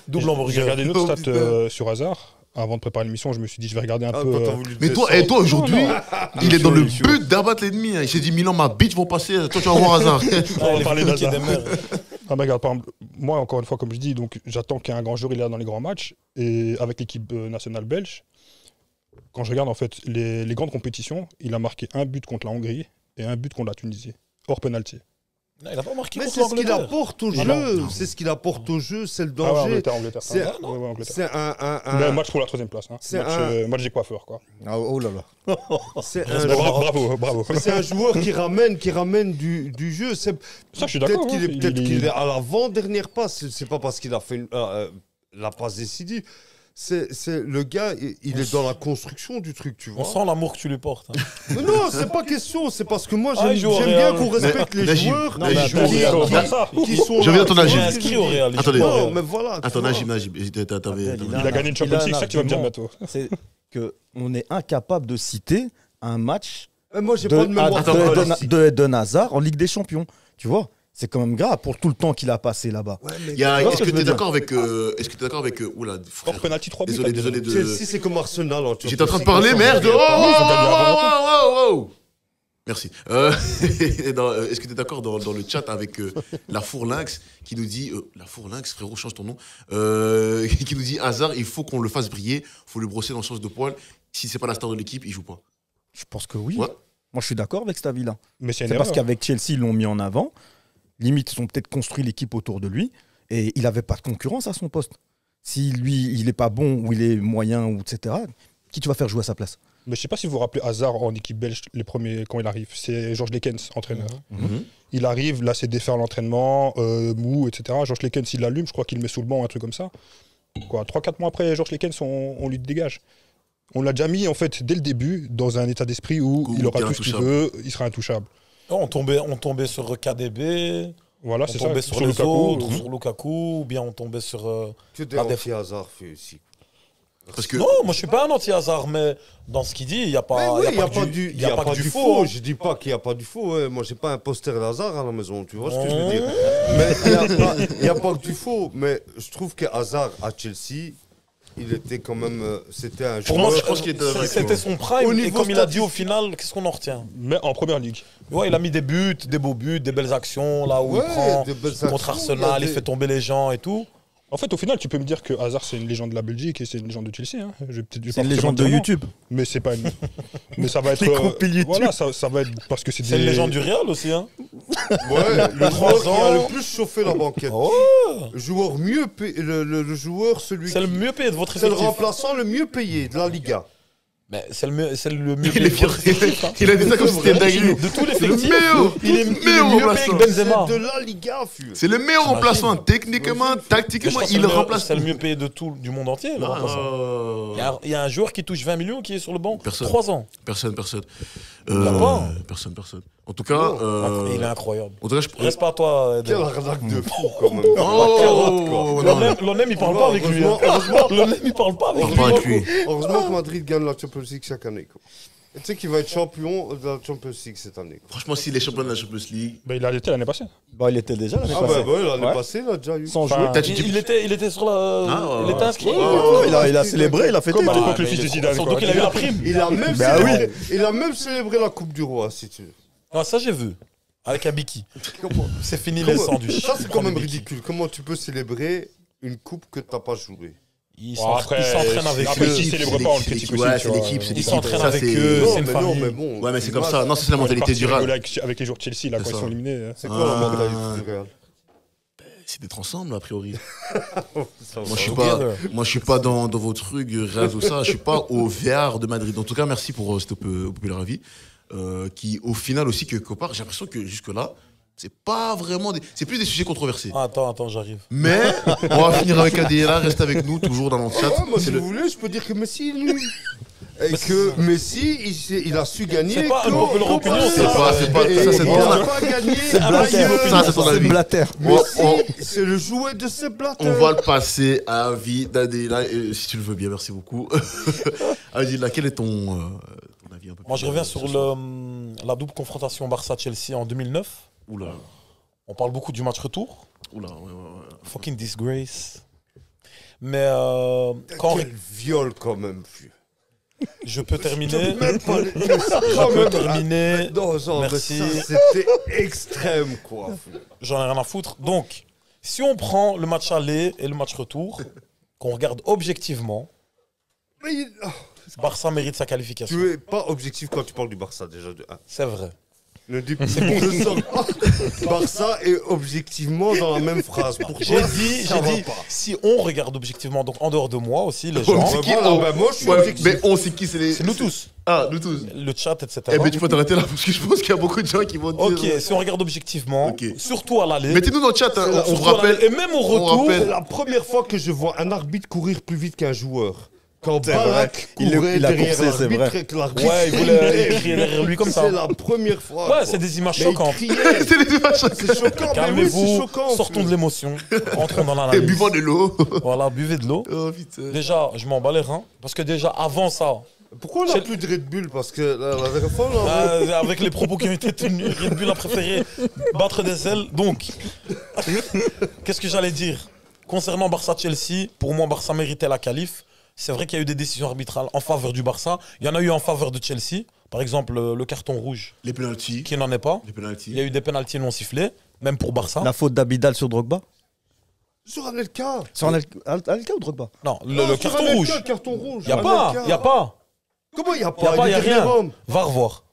Double j'ai hamburger. regardé une Oh, autre stat putain. sur Hazard. Avant de préparer l'émission, je me suis dit, je vais regarder un Ah, peu. quand t'as voulu Mais toi, descendre. aujourd'hui, il est dans le Il est chaud. but d'abattre l'ennemi. Il s'est dit Milan, ma bitch vont passer. Toi, tu vas voir hasard. On va parler d'Hazard. des mères. Ah, mais regarde, par exemple, moi, encore une fois, comme je dis, donc j'attends qu'un grand joueur il est là dans les grands matchs. Et avec l'équipe nationale belge, quand je regarde en fait les grandes compétitions, il a marqué un but contre la Hongrie et un but contre la Tunisie, hors penalty. Non, il a pas marqué Mais contre c'est ce qu'il l'Angleterre. apporte au Ah, jeu. non. C'est ce qu'il apporte au jeu, c'est le Ah ouais, danger. Angleterre. C'est Ouais, ouais, Angleterre. C'est Mais un. match pour la troisième place. Hein. c'est Match des coiffeurs, quoi. Ah, oh là là. C'est Mais un. bravo. C'est un joueur qui ramène du jeu. Ça, je suis d'accord. Peut-être hein. qu'il est à l'avant-dernière passe. C'est pas parce qu'il a fait la passe décisive. C'est le gars, il est dans la construction du truc, tu On vois. sent l'amour que tu lui portes. hein. Mais non, c'est pas question. C'est parce que moi, Ah, il j'aime joue au bien Real. qu'on respecte les Najib, joueurs Non, mais il joue au Real. qui sont. Je veux là. dire ton Tu vois Najib. Il est ce que je inscrit veux au dire Real. il Attendez. joue au Non, Real. mais voilà. tu Attends, vois. Najib. Il a gagné une Champions League, c'est ça que tu vas me dire bientôt. C'est qu'on est incapable de citer un match Moi, j'ai pas de mémoire. de Hazard en Ligue des Champions. Tu vois, c'est quand même grave pour tout le temps qu'il a passé là-bas. Ouais, mais Est-ce que que je tu veux es dire. d'accord avec. Est-ce que tu es d'accord avec. Oula, frère. Hors penalty 3 buts. Désolé de. Chelsea, c'est comme Arsenal. J'étais en train de parler, merde. Ils ont gagné avant. Oh. Merci. Est-ce que tu es d'accord dans le chat avec la Fourlynx qui nous dit la Fourlynx, frérot, change ton nom. Qui nous dit Hazard, il faut qu'on le fasse briller, faut le brosser dans le sens de poil. Si c'est pas la star de l'équipe, il joue pas. Je pense que oui. Ouais. Moi, je suis d'accord avec cet avis-là. Mais c'est une C'est parce erreur. qu'avec Chelsea, ils l'ont mis en avant. Limite, ils ont peut-être construit l'équipe autour de lui. Et il n'avait pas de concurrence à son poste. Si lui, il n'est pas bon ou il est moyen, ou etc., qui tu vas faire jouer à sa place? Mais je sais pas si vous vous rappelez Hazard en équipe belge, les premiers quand il arrive. C'est Georges Lekens, entraîneur. Il arrive, là c'est défaire l'entraînement, mou, etc. Georges Lekens, il l'allume, je crois qu'il le met sous le banc, un truc comme ça. 3-4 mois après, Georges Lekens, on lui dégage. On l'a déjà mis en fait dès le début dans un état d'esprit où il aura tout ce qu'il veut, il sera intouchable. Non, on tombait sur KDB, Voilà, on c'est ça. tombait sur les Lukaku, autres, sur Lukaku, ou bien on tombait sur. Que des La anti-hasard fait ici. Parce que. Non, moi je suis pas un anti-hasard, mais dans ce qu'il dit, il n'y a pas, Mais oui, il y a pas que du faux. hein. Je dis pas qu'il n'y a pas du faux. Ouais. Moi, j'ai pas un poster d'Hazard à la maison, tu vois ce que je veux dire. Mais il n'y a pas que du faux. Mais je trouve que Hazard à Chelsea, il était quand même. C'était un Pour moi, joueur. je pense qu'il était avec c'était toi. son prime. Au Et niveau comme il a dit au final, qu'est-ce qu'on en retient? Mais en première ligue. Ouais, il a mis des buts, des beaux buts, des belles actions, là où Ouais, il prend des belles contre actions, Arsenal, il y a il fait tomber les gens et tout. En fait, au final, tu peux me dire que Hazard, c'est une légende de la Belgique et c'est une légende de Chelsea. Hein. C'est une légende de YouTube. Mais c'est pas une. Mais ça va être. Les compiles YouTube. Voilà, ça va être parce que c'est C'est des. une légende du Real aussi. Hein. Ouais, le joueur qui a ans. le plus chauffé la banquette. Oh, Le joueur mieux payé. Le joueur, celui c'est le qui. mieux payé de votre C'est le effectif. remplaçant le mieux payé de la Liga. Mais c'est le mieux Il payé est de fier. votre effectif. hein. Il a dit ça comme si c'était une dinguerie. De tous les C'est le effectifs, meilleur. il est meilleur mieux payé remplaçant. que Benzema. C'est de la Liga, fût. C'est le meilleur remplaçant. Techniquement, Mais je tactiquement, pense que il remplace. c'est le mieux payé de tout du monde entier. le remplaçant. Il y a un joueur qui touche 20 millions qui est sur le banc. Personne. 3 ans. Personne. l'a pas. Personne. En tout cas. Il est incroyable. En tout cas, je. Reste pas toi. Quelle arnaque de fou, quand même. Oh, non. L'ONEM, il parle pas avec lui. hein. L'ONEM, il parle pas avec On lui. parle avec lui. Heureusement que Madrid gagne la Champions League chaque année. Quoi. Et tu sais qu'il va être champion de la Champions League cette année. Franchement, s'il est champion de la Champions League. Bah, il a été l'année passée. Bah, il était déjà l'année Ah passée. bah ouais, l'année Ouais. passée, il a déjà eu. Sans Enfin, jouer. T'as dit- Il était sur la. Ah, Il était inscrit. Il a célébré, il a fêté. Comme à quoi. l'époque, le fils de Zidane. Surtout quoi. qu'il a eu la prime. Il a même Bah célébré, il a même célébré la Coupe du Roi, si tu veux. Ah, ça, j'ai vu. Avec un biki. Comment- C'est fini les comment- sandwichs. Ça, c'est quand même Prends des bikis. ridicule. Comment tu peux célébrer une coupe que t'as pas jouée? Ils après, s'entraînent avec après, eux. s'ils célèbrent pas, on le critique aussi. Ouais, tu c'est vois. l'équipe, c'est Ils l'équipe. s'entraînent Ça, avec c'est- eux, Non, c'est une mais non, famille. mais bon. Ouais, mais c'est comme Moi, ça. Non, c'est la On est mentalité parti du Real. rigoler avec les joueurs de Chelsea là, C'est quand ils ça. sont éliminés. hein. C'est quoi la Ah. mentalité du Real? C'est d'être ensemble, a priori. Ça Moi, va. je suis pas dans vos trucs, Real, tout ça. Je suis pas au VR de Madrid. En tout cas, merci pour cet populaire avis. Qui, au final, aussi, quelque part, j'ai l'impression que jusque-là, c'est pas vraiment c'est plus des sujets controversés. Ah, attends, j'arrive. Mais on va finir avec Adela, reste avec nous, toujours dans notre chat. Ouais, moi, C'est si le- vous voulez, je peux dire que Messi est nul. Et que Messi, il a su gagner. C'est pas une populaire opinion, C'est pas- ça, c'est Il n'a ton- pas gagné. Ça, c'est ton avis. Blatter. Messi, c'est le jouet de ses Blatter. On va le passer à avis d'Adela, si tu le veux bien, merci beaucoup. Adela, quel est ton avis un peu Moi, plus je reviens sur la double confrontation Barça-Chelsea en 2009. Oula, On parle beaucoup du match retour. oula, ouais. Fucking disgrace. Mais quand Quel viol quand même. je peux terminer, Même pas le- je peux terminer. Non, genre, mais Merci. ça, c'était extrême, quoi. J'en ai rien à foutre. Donc, si on prend le match aller et le match retour, qu'on regarde objectivement, Mais il- Barça mérite sa qualification. tu es pas objectif quand tu parles du Barça, déjà, de 1. C'est vrai. Ne dis pas Barça est objectivement dans la même phrase. Pourquoi J'ai dit, ça va pas. si on regarde objectivement, donc en dehors de moi aussi, les gens, C'est qui, Voilà, on- bah, moi, je suis Ouais, objectif. mais on sait qui, c'est c'est nous tous, Ah, nous tous. le chat, etc. Eh ben, tu peux t'arrêter là, parce que je pense qu'il y a beaucoup de gens qui vont dire. Ok, si on regarde objectivement, Ok. surtout à l'aller, Mettez-nous dans le chat, hein, on vous surtout à l'aller, rappelle. et même au retour, rappelle. C'est la première fois que je vois un arbitre courir plus vite qu'un joueur. Quand C'est Barak vrai. Il courait a derrière coursé, c'est l'arbitre vrai. et que l'arbitre ouais, il voulait crier derrière lui comme ça. C'est la première fois. Ouais, quoi. c'est des images Mais il choquantes. criait. C'est les images. C'est choquant, mais oui, c'est Calmez-vous, choquant. sortons de l'émotion, rentrons dans Et l'analyse. buvant de l'eau. Voilà, buvez de l'eau. Oh putain. Déjà, je m'en bats les reins, parce que déjà, avant ça, Pourquoi on n'a C'est- plus de Red Bull? Parce que la dernière fois, on a- avec les propos qui ont été tenus, Red Bull a préféré battre des ailes. Donc, qu'est-ce que j'allais dire? Concernant Barça-Chelsea, pour moi, Barça méritait la qualif. C'est vrai qu'il y a eu des décisions arbitrales en faveur du Barça. Il y en a eu en faveur de Chelsea. Par exemple, le carton rouge, Les penalties. qui n'en est pas. Les penalties. Il y a eu des pénaltys non sifflés, même pour Barça. La faute d'Abidal sur Drogba. Sur Anelka. Sur Anelka ou Drogba? Non, Non, le sur carton Anelka, rouge. le carton rouge. Il n'y a pas, Anelka. il n'y a pas. Comment il n'y a Il n'y a pas? pas, il n'y a était rien. homme. Va revoir.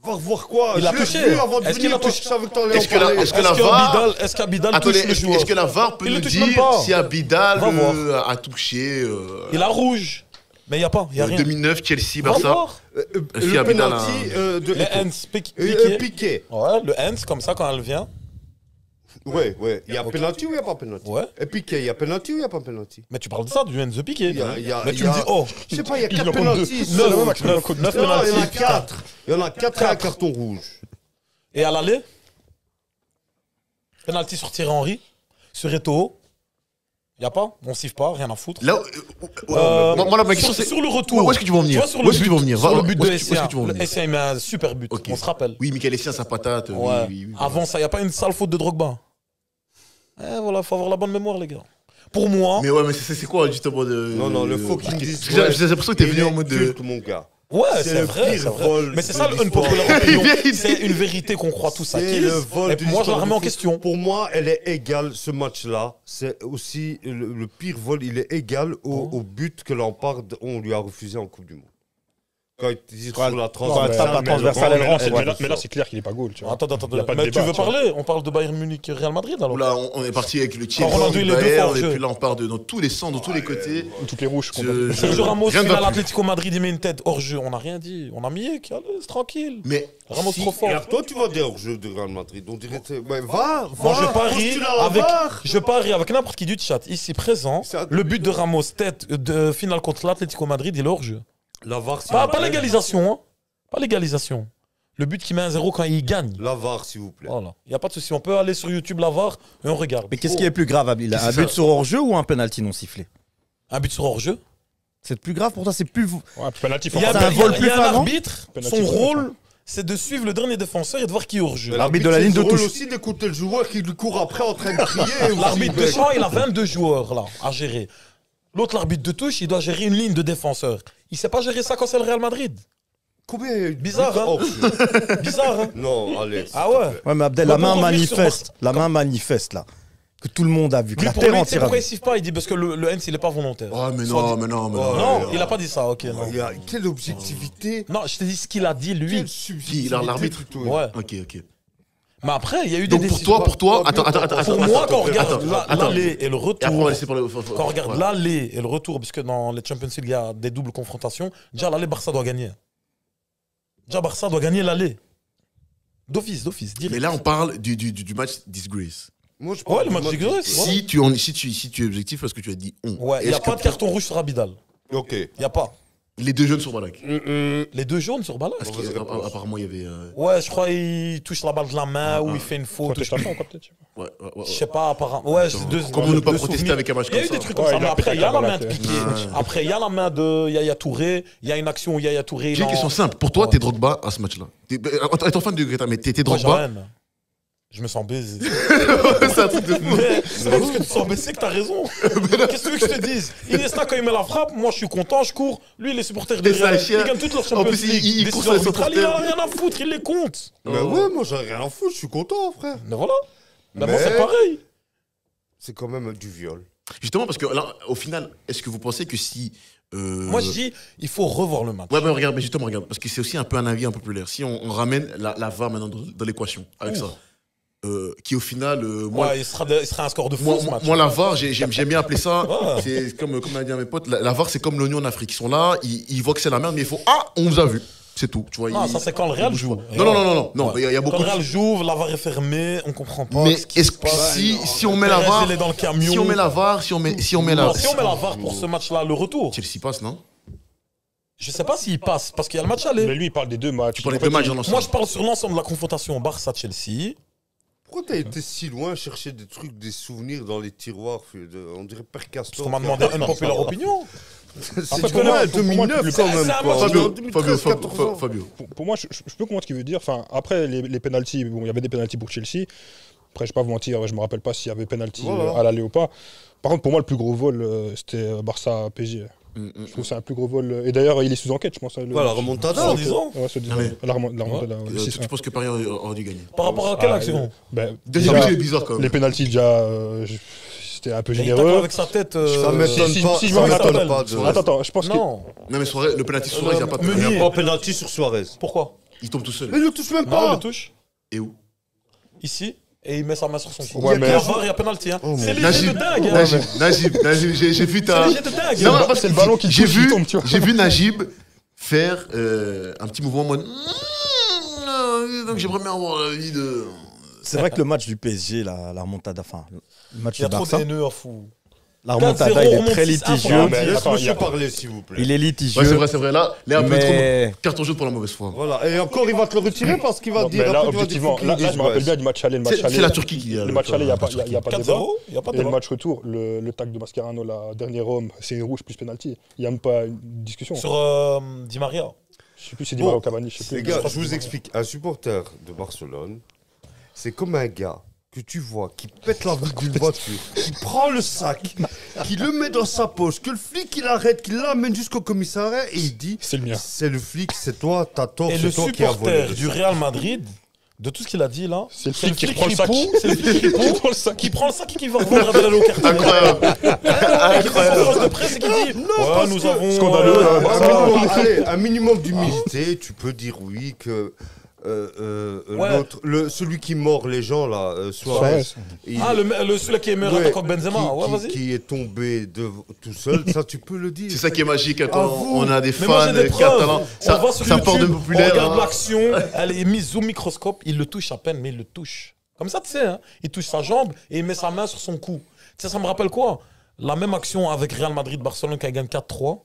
Va revoir quoi? Il a Je l'ai touché. vu avant de Est-ce qu'il venir, a touché? parce que je savais que t'allais en Est-ce que la- parler. est-ce que la VAR Est-ce qu'Abidal Attendez, touche le est-ce joueur? est-ce que la VAR peut Il nous le touche même dire pas. si Abidal Va voir. a touché Il a rouge. Mais il n'y a pas, il n'y a rien. 2009, Chelsea, Va Barça voir. Est-ce qu'il y Le a Abidal penalty de Le hands Piqué. piqué. Piqué. Ouais, le hands, comme ça, quand elle vient. Ouais, ouais. Il y a penalty ou il n'y a pas penalty? Ouais. Et Piqué, il y a penalty ou il n'y a pas penalty? Mais tu parles de ça, du hands piqué. Il y a- Mais tu me dis, oh, Je sais pas, il y a Il 4 en compte deux. penalties. Non, non, neuf Max, il en compte neuf Non, il y en a penalties. 4. Il y en a 4 et un carton rouge. Et à l'aller, penalty sur Thierry Henry, sur Eto'o. Il n'y a pas, on siffle pas, rien à foutre. Là, moi, là, ma question, c'est. sur le retour. Où est-ce que tu vas en venir? Tu vois, sur Où le est-ce que tu but, vas en venir? sur Va- le but où de est-ce que tu vas en Essien. venir? Essien, il met un super but, Ok. on se rappelle. Oui, Michael Essien, sa patate. Ouais. Oui. Avant ça, il n'y a pas une sale faute de Drogba. Voilà, faut avoir la bonne mémoire, les gars. Pour moi, Mais ouais, mais c'est quoi, justement de. Non, non, le fucking disgrace. J'ai l'impression que t'es venu en mode de. culte, mon gars. ouais, c'est c'est le vrai, pire c'est vrai. vol Mais c'est de ça l'histoire. unpopular opinion. Il vient, C'est une vérité qu'on croit tous C'est acquise. le vol Et de moi, je la l'histoire remets du en foot. question. Pour moi, elle est égale, ce match-là. C'est aussi le pire vol. Il est égal au but que Lampard, on lui a refusé en Coupe du Monde. Quand il dit sur la la transversale. transversale, elle rentre, Mais là, c'est clair qu'il est pas goal. Tu vois. Attends, Il y a pas de mais tu débat, veux tu vois. parler? On parle de Bayern Munich, Real Madrid alors. Là, on est parti avec le Quand Chelsea, Ronaldo, il est deux fois Bayern, hors et jeu. puis là, on part dans tous les sens, de tous les côtés. Toutes les rouges. Je- Sergio Ramos, rien ne final va plus. Atlético Madrid, il met une tête hors jeu. On n'a rien dit. On a mis allez, c'est tranquille. Mais Ramos si- trop fort. Et alors, toi, tu vas dire hors-jeu de Real Madrid. On dirait. Ouais, va, Moi, je parie postule à la avec, VAR. je parie avec n'importe qui du chat ici présent. Ça- Le but de Ramos, tête de finale contre l'Atlético Madrid, il est hors jeu. La VAR, s'il Pas vous plaît. l'égalisation, hein. Pas l'égalisation. Le but qui met un 0 quand il gagne. La VAR, s'il vous plaît. Voilà. Il n'y a pas de souci. On peut aller sur YouTube, la VAR, et on regarde. Mais qu'est-ce qui est plus grave, Abdel? Qu'est-ce Un que c'est but ça sur hors-jeu ou un penalty non sifflé? Un but sur hors-jeu. C'est plus grave pour toi, c'est plus. Ouais, penalty, faut Il y a, pas C'est un il y a- vol il y plus a un flagrant arbitre. Penalty Son plus rôle, c'est de suivre le dernier défenseur et de voir qui est hors-jeu. L'arbitre de la ligne de c'est drôle touche. aussi d'écouter le joueur qui lui court après en train de crier. aussi, L'arbitre de mec. champ, il a 22 joueurs là à gérer. L'autre, l'arbitre de touche, il doit gérer une ligne de défenseurs. Il sait pas gérer ça quand c'est le Real Madrid. Combien il y a eu de Bizarre, buts hein. hors-jeu? Bizarre, hein? Non, allez. Ah ouais. Ouais, mais Abdel, On la peut main revenir sur manifeste. La main manifeste, là. Que tout le monde a vu. Que Lui, la pour terre lui, tu sais entière a pourquoi vu. il siffle pas? Il dit parce que le hands, il est pas volontaire. Oh, mais Soit non, dit- mais non, mais Oh, non. Non, il a pas dit ça, ok, non. Il y a quelle objectivité, Non, je te dis ce qu'il a dit, lui. quelle Qui, subjectivité l'arbitre plutôt. Ouais. Ok. Mais après, il y a eu des Donc décisions. pour toi, attends. Pour moi, quand on regarde attends. l'aller et le Et après, on va retour, laisser parler. quand on regarde l'aller et le retour, parce que dans les Champions League, il y a des doubles confrontations, déjà l'aller, Barça doit gagner. Déjà, Barça doit gagner l'aller. D'office, direct. Mais là, on parle du match disgrace. Moi, je Ouais, le du match dégueulasse. Ouais. Si tu es objectif parce que tu as dit on. Ouais, il n'y a est-ce pas que de carton rouge sur Abidal. Ok. Il n'y a pas. les deux jeunes sur Balak. Les deux jaunes sur Balak. Parce qu'apparemment, il y avait. Ouais, je crois qu'il touche la balle de la main ou il fait une faute. Contestation, quoi, peut-être. Ouais. Je sais pas, apparemment. Ouais, c'est deux. Comment ne pas deux protester souvenirs. avec un match Il y a comme eu des ça trucs comme Ouais, ça, il mais a après, il y a la main de pété Piqué. Ouais. Après, il y a la main de Yaya Touré. Il y a une action où Yaya Touré. J'ai une question simple. Pour toi, t'es Drogba à ce match-là. Étant fan de Greta, mais t'es Moi, Drogba. j'aime. Je me sens baisé. C'est un truc de fou. Mais c'est pas parce que tu te sens baisé que t'as raison. Qu'est-ce que tu veux que je te dise? Iniesta, quand il met la frappe, moi je suis content, je cours. Lui, les supporters de Mais c'est un Real, chien. ils gagnent toutes leurs En Champions plus, League. il court Décision sur les arbitrale, il a supporters. rien à foutre, il les compte. Mais ouais, moi j'ai rien à foutre, je suis content, frère. Mais voilà. Mais Mais- moi, c'est pareil. C'est quand même du viol. Justement, parce que là, au final, est-ce que vous pensez que si. Moi, je dis, il faut revoir le match. Ouais, mais regarde, mais justement, regarde. Parce que c'est aussi un peu un avis impopulaire. Si on ramène la VAR maintenant dans l'équation, avec Ouf. ça. Qui au final. Moi, Ouais, il sera un score de fou ce match. moi, la VAR, j'aime bien appeler ça. Ouais. C'est comme a dit à mes potes, la VAR, c'est comme l'oignon en Afrique. Ils sont là, ils voient que c'est la merde, mais il faut. Ah, on nous a vu. C'est tout. Tu vois, Non, ils- ça, c'est quand le Real ils joue. bougent pas. Non, il y a beaucoup Quand le de. Real joue, la VAR est fermée, on comprend pas. Mais ce qui est-ce se que passe. si on met la Perez, VAR. il est dans le camion. Si on met la VAR, si on met la. Non, si on met la VAR pour ce match-là, le retour, Chelsea passe, non? je sais pas s'il passe, parce qu'il y a le match aller. Mais lui, il parle des deux matchs. Tu prends les En fait, deux matchs dans Moi, l'ensemble. je parle sur l'ensemble de la confrontation Barça-Chelsea. Pourquoi t'as été si loin chercher des trucs, des souvenirs dans les tiroirs on dirait Père Parce Castor. qu'on m'a demandé une populaire opinion. C'est Après, du pour moi, 2009 quand même. c'est un quoi. match Fabio, En 2013, 14 ans. Fabio. Pour moi, je peux comprendre ce qu'il veut dire. Enfin, après, les pénaltys, bon, il y avait des pénaltys pour Chelsea. Après, je vais pas vous mentir, je me rappelle pas s'il y avait pénalty Voilà. à l'aller ou pas. Par contre, pour moi, le plus gros vol, c'était Barça-PSG. Je trouve que c'est un plus gros vol. Et d'ailleurs, il est sous enquête, je pense. Voilà, remontada. En disant. Ouais, se disant. Allez. La remontada, ouais, le 6-1. Tu penses que Paris aurait dû gagner? Par rapport à quelle Ah, action? Ben, Deuxième déjà, but est bizarre quand les même. pénaltys, déjà, c'était un peu Il tacle généreux. avec sa tête. Ça m'étonne si- pas. si je Ça me m'étonne rappelle. pas de. Attends, je pense que. Non. Non, mais Suarez, le penalty Suarez, il n'y a pas de. Meunier. Il n'y a pas penalty sur Suarez. Pourquoi? Il tombe tout seul. Mais il ne touche même Non, il pas. le touche. Et où? Ici. Et il met sa main sur son cou. Ouais, Il y mais- a VAR, il y a penalty. Hein. C'est léger Najib, de dingue. hein. Najib, j'ai vu ta. C'est léger de dingue. Non, hein. parce c'est que le ballon qui j'ai touche, vu, il tombe, tu vois. j'ai vu Najib faire un petit mouvement en mode. Donc j'aimerais bien avoir l'avis de. C'est vrai que le match du PSG, la remontada, enfin, le match Il y a du trop Barça, d'haineux à fou. la remontada, 4-0, il est remonte très 6-1 litigieux. pour mais Laisse attends, il y monsieur a- parler, s'il vous plaît. Il est Ouais, litigieux. c'est vrai. Là, un peu trop. mais Carton jaune pour la mauvaise foi. Voilà, et encore il va te le retirer parce qu'il va Non, dire. mais là, après, il va dire, objectivement, faut qu'il là, dise, je me rappelle ouais. bien du match aller. Le match C'est aller, la Turquie qui a. le match aller, il n'y a pas de débat. 4-0, il n'y a pas de Et le débat. match retour, le tac de Mascherano, la dernière Rome, c'est une rouge plus penalty. Il n'y a même pas une discussion. Sur Di Maria. Je sais plus si c'est Di Maria ou Cavani, je sais Les plus. gars, je vous explique. Un supporter de Barcelone, c'est comme un gars que tu vois qui pète la vitre d'une voiture, qui prend le sac, qui le met dans sa poche, que le flic il arrête, qu'il l'amène jusqu'au commissariat et il dit C'est le mien. c'est le flic, c'est toi, t'as tort, Et le c'est toi qui as volé. supporter du Real Madrid, de tout ce qu'il a dit là, C'est le flic qui reprend le sac. ripou, c'est le flic qui Qui prend le sac. qui prend le sac et qui va revendre à Belalo au quartier. Incroyable. Et qui fait sa conférence de presse et qui dit ouais, nous avons. Scandaleux, Allez, un minimum d'humilité, tu peux dire oui que l'autre, celui qui mord les gens là, Suarez, il- Ah, celui qui est meilleur ouais, attaquant que Benzema. Ouais, vas-y. qui est tombé tout seul, ça tu peux le dire. C'est ça qui est magique quand Avoue. on a des Mais moi fans j'ai des catalans. preuves. On va sur Ça porte de YouTube, populaire. on regarde hein. l'action, elle est mise au microscope, il le touche à peine, mais il le touche. Comme ça, tu sais, hein, il touche sa jambe et il met sa main sur son cou. Tu sais, ça me rappelle quoi? La même action avec Real Madrid-Barcelone quand il gagne 4-3.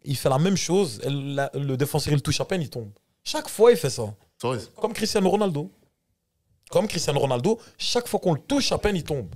Il fait la même chose, le défenseur il le touche à peine, il tombe. Chaque fois, il fait ça. Suarez. Comme Cristiano Ronaldo. Comme Cristiano Ronaldo, chaque fois qu'on le touche à peine, il tombe.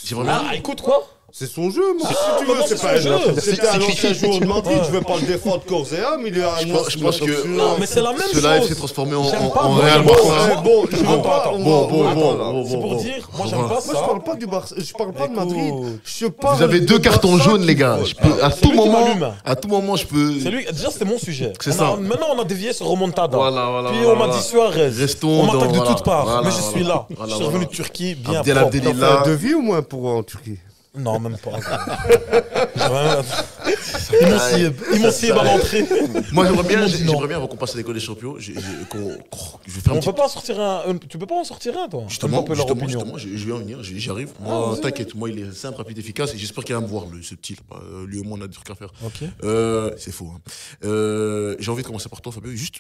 J'ai vraiment- Ah, écoute quoi? C'est son jeu, moi. Si tu mais veux, non, c'est c'est pas son jeu. C'était un ancien joueur de Madrid, Ouais. je vais pas le défendre corps et âme, il est un Je pense que Non, mais c'est la même ce live chose. s'est transformé en J'aime pas, en moi, Real j'aime pas. Barça. Ouais, Bon, je veux Attends, pas. attends, on bon, va- bon, attends, bon, là. bon, C'est pour bon. dire, moi, j'aime Bon. pas Moi, je ça. parle pas du Barça, je parle pas de Madrid. Écoute. Je parle Vous avez de 2 cartons Barça jaunes, qui les gars. vole. Je peux, C'est lui qui m'allume. à tout moment, je peux. C'est lui. Déjà, c'était mon sujet. C'est On ça. maintenant, on a dévié sur Remontada. Voilà, Puis voilà, on m'a voilà. dit Suarez. Restons On m'attaque dans- de voilà, toutes parts. voilà, Mais je suis là. voilà, Je suis revenu voilà. de Turquie bien Abdel propre. Abdelil. T'as Là. fait un devis au moins pour en Turquie? Non, même pas. Ils m'ont scié à l'entrée. Moi, j'aimerais bien, Ils m'ont dit non. j'aimerais bien avant qu'on passe à l'école des champions. Je vais faire un On petit. peut pas en sortir un. Tu peux pas en sortir un, toi. Justement, Un peu leur opinion. je vais en venir, j'y arrive. Moi, vas-y. t'inquiète, moi, il est simple, rapide, efficace. Et j'espère qu'il va me voir, ce petit. Lui, au moins, on a des trucs à faire. Ok. C'est faux. Hein. J'ai envie de commencer par toi, Fabio. Juste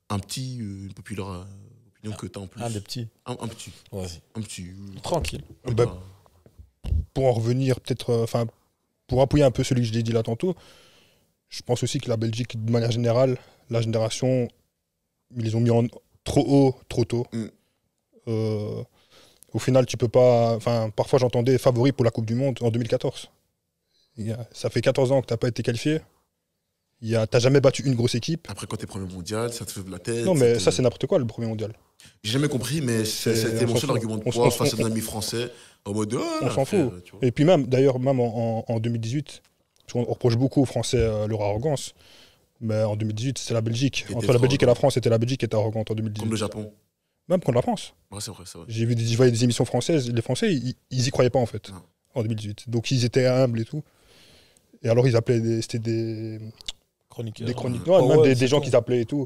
une populaire opinion que t'as en plus. Un des petits. Un petit. Vas-y. Un petit. Tranquille. Bah, pour en revenir, peut-être, enfin, pour appuyer un peu celui que je l'ai dit là tantôt, je pense aussi que la Belgique, de manière générale, la génération, ils les ont mis en trop haut, trop tôt. Au final, tu peux pas. Enfin, parfois, j'entendais favori pour la Coupe du Monde en 2014. Ça fait 14 ans que tu n'as pas été qualifié. T'as jamais battu une grosse équipe. Après, quand t'es premier mondial, ça te fait de la tête. Non, mais ça, c'est n'importe quoi, le premier mondial. J'ai jamais compris, mais c'était mon on seul s'en argument de fout. poids face à des amis français. En mode. On s'en fout. Tu vois. Et puis même, d'ailleurs, même en 2018, parce qu'on reproche beaucoup aux Français leur arrogance, mais en 2018, c'était la Belgique. C'était Entre la trop Belgique et la arrogant. France, c'était la Belgique qui était arrogante en Comme 2018. le Japon. Même contre la France. Ouais, c'est vrai, c'est vrai. Je voyais des émissions françaises, les Français, ils y croyaient pas en fait, Non. en 2018. Donc ils étaient humbles et tout. Et alors ils appelaient, c'était des Chroniqueur. chroniqueurs, Oh, même ouais, des c'est gens tout. qui appelaient et tout.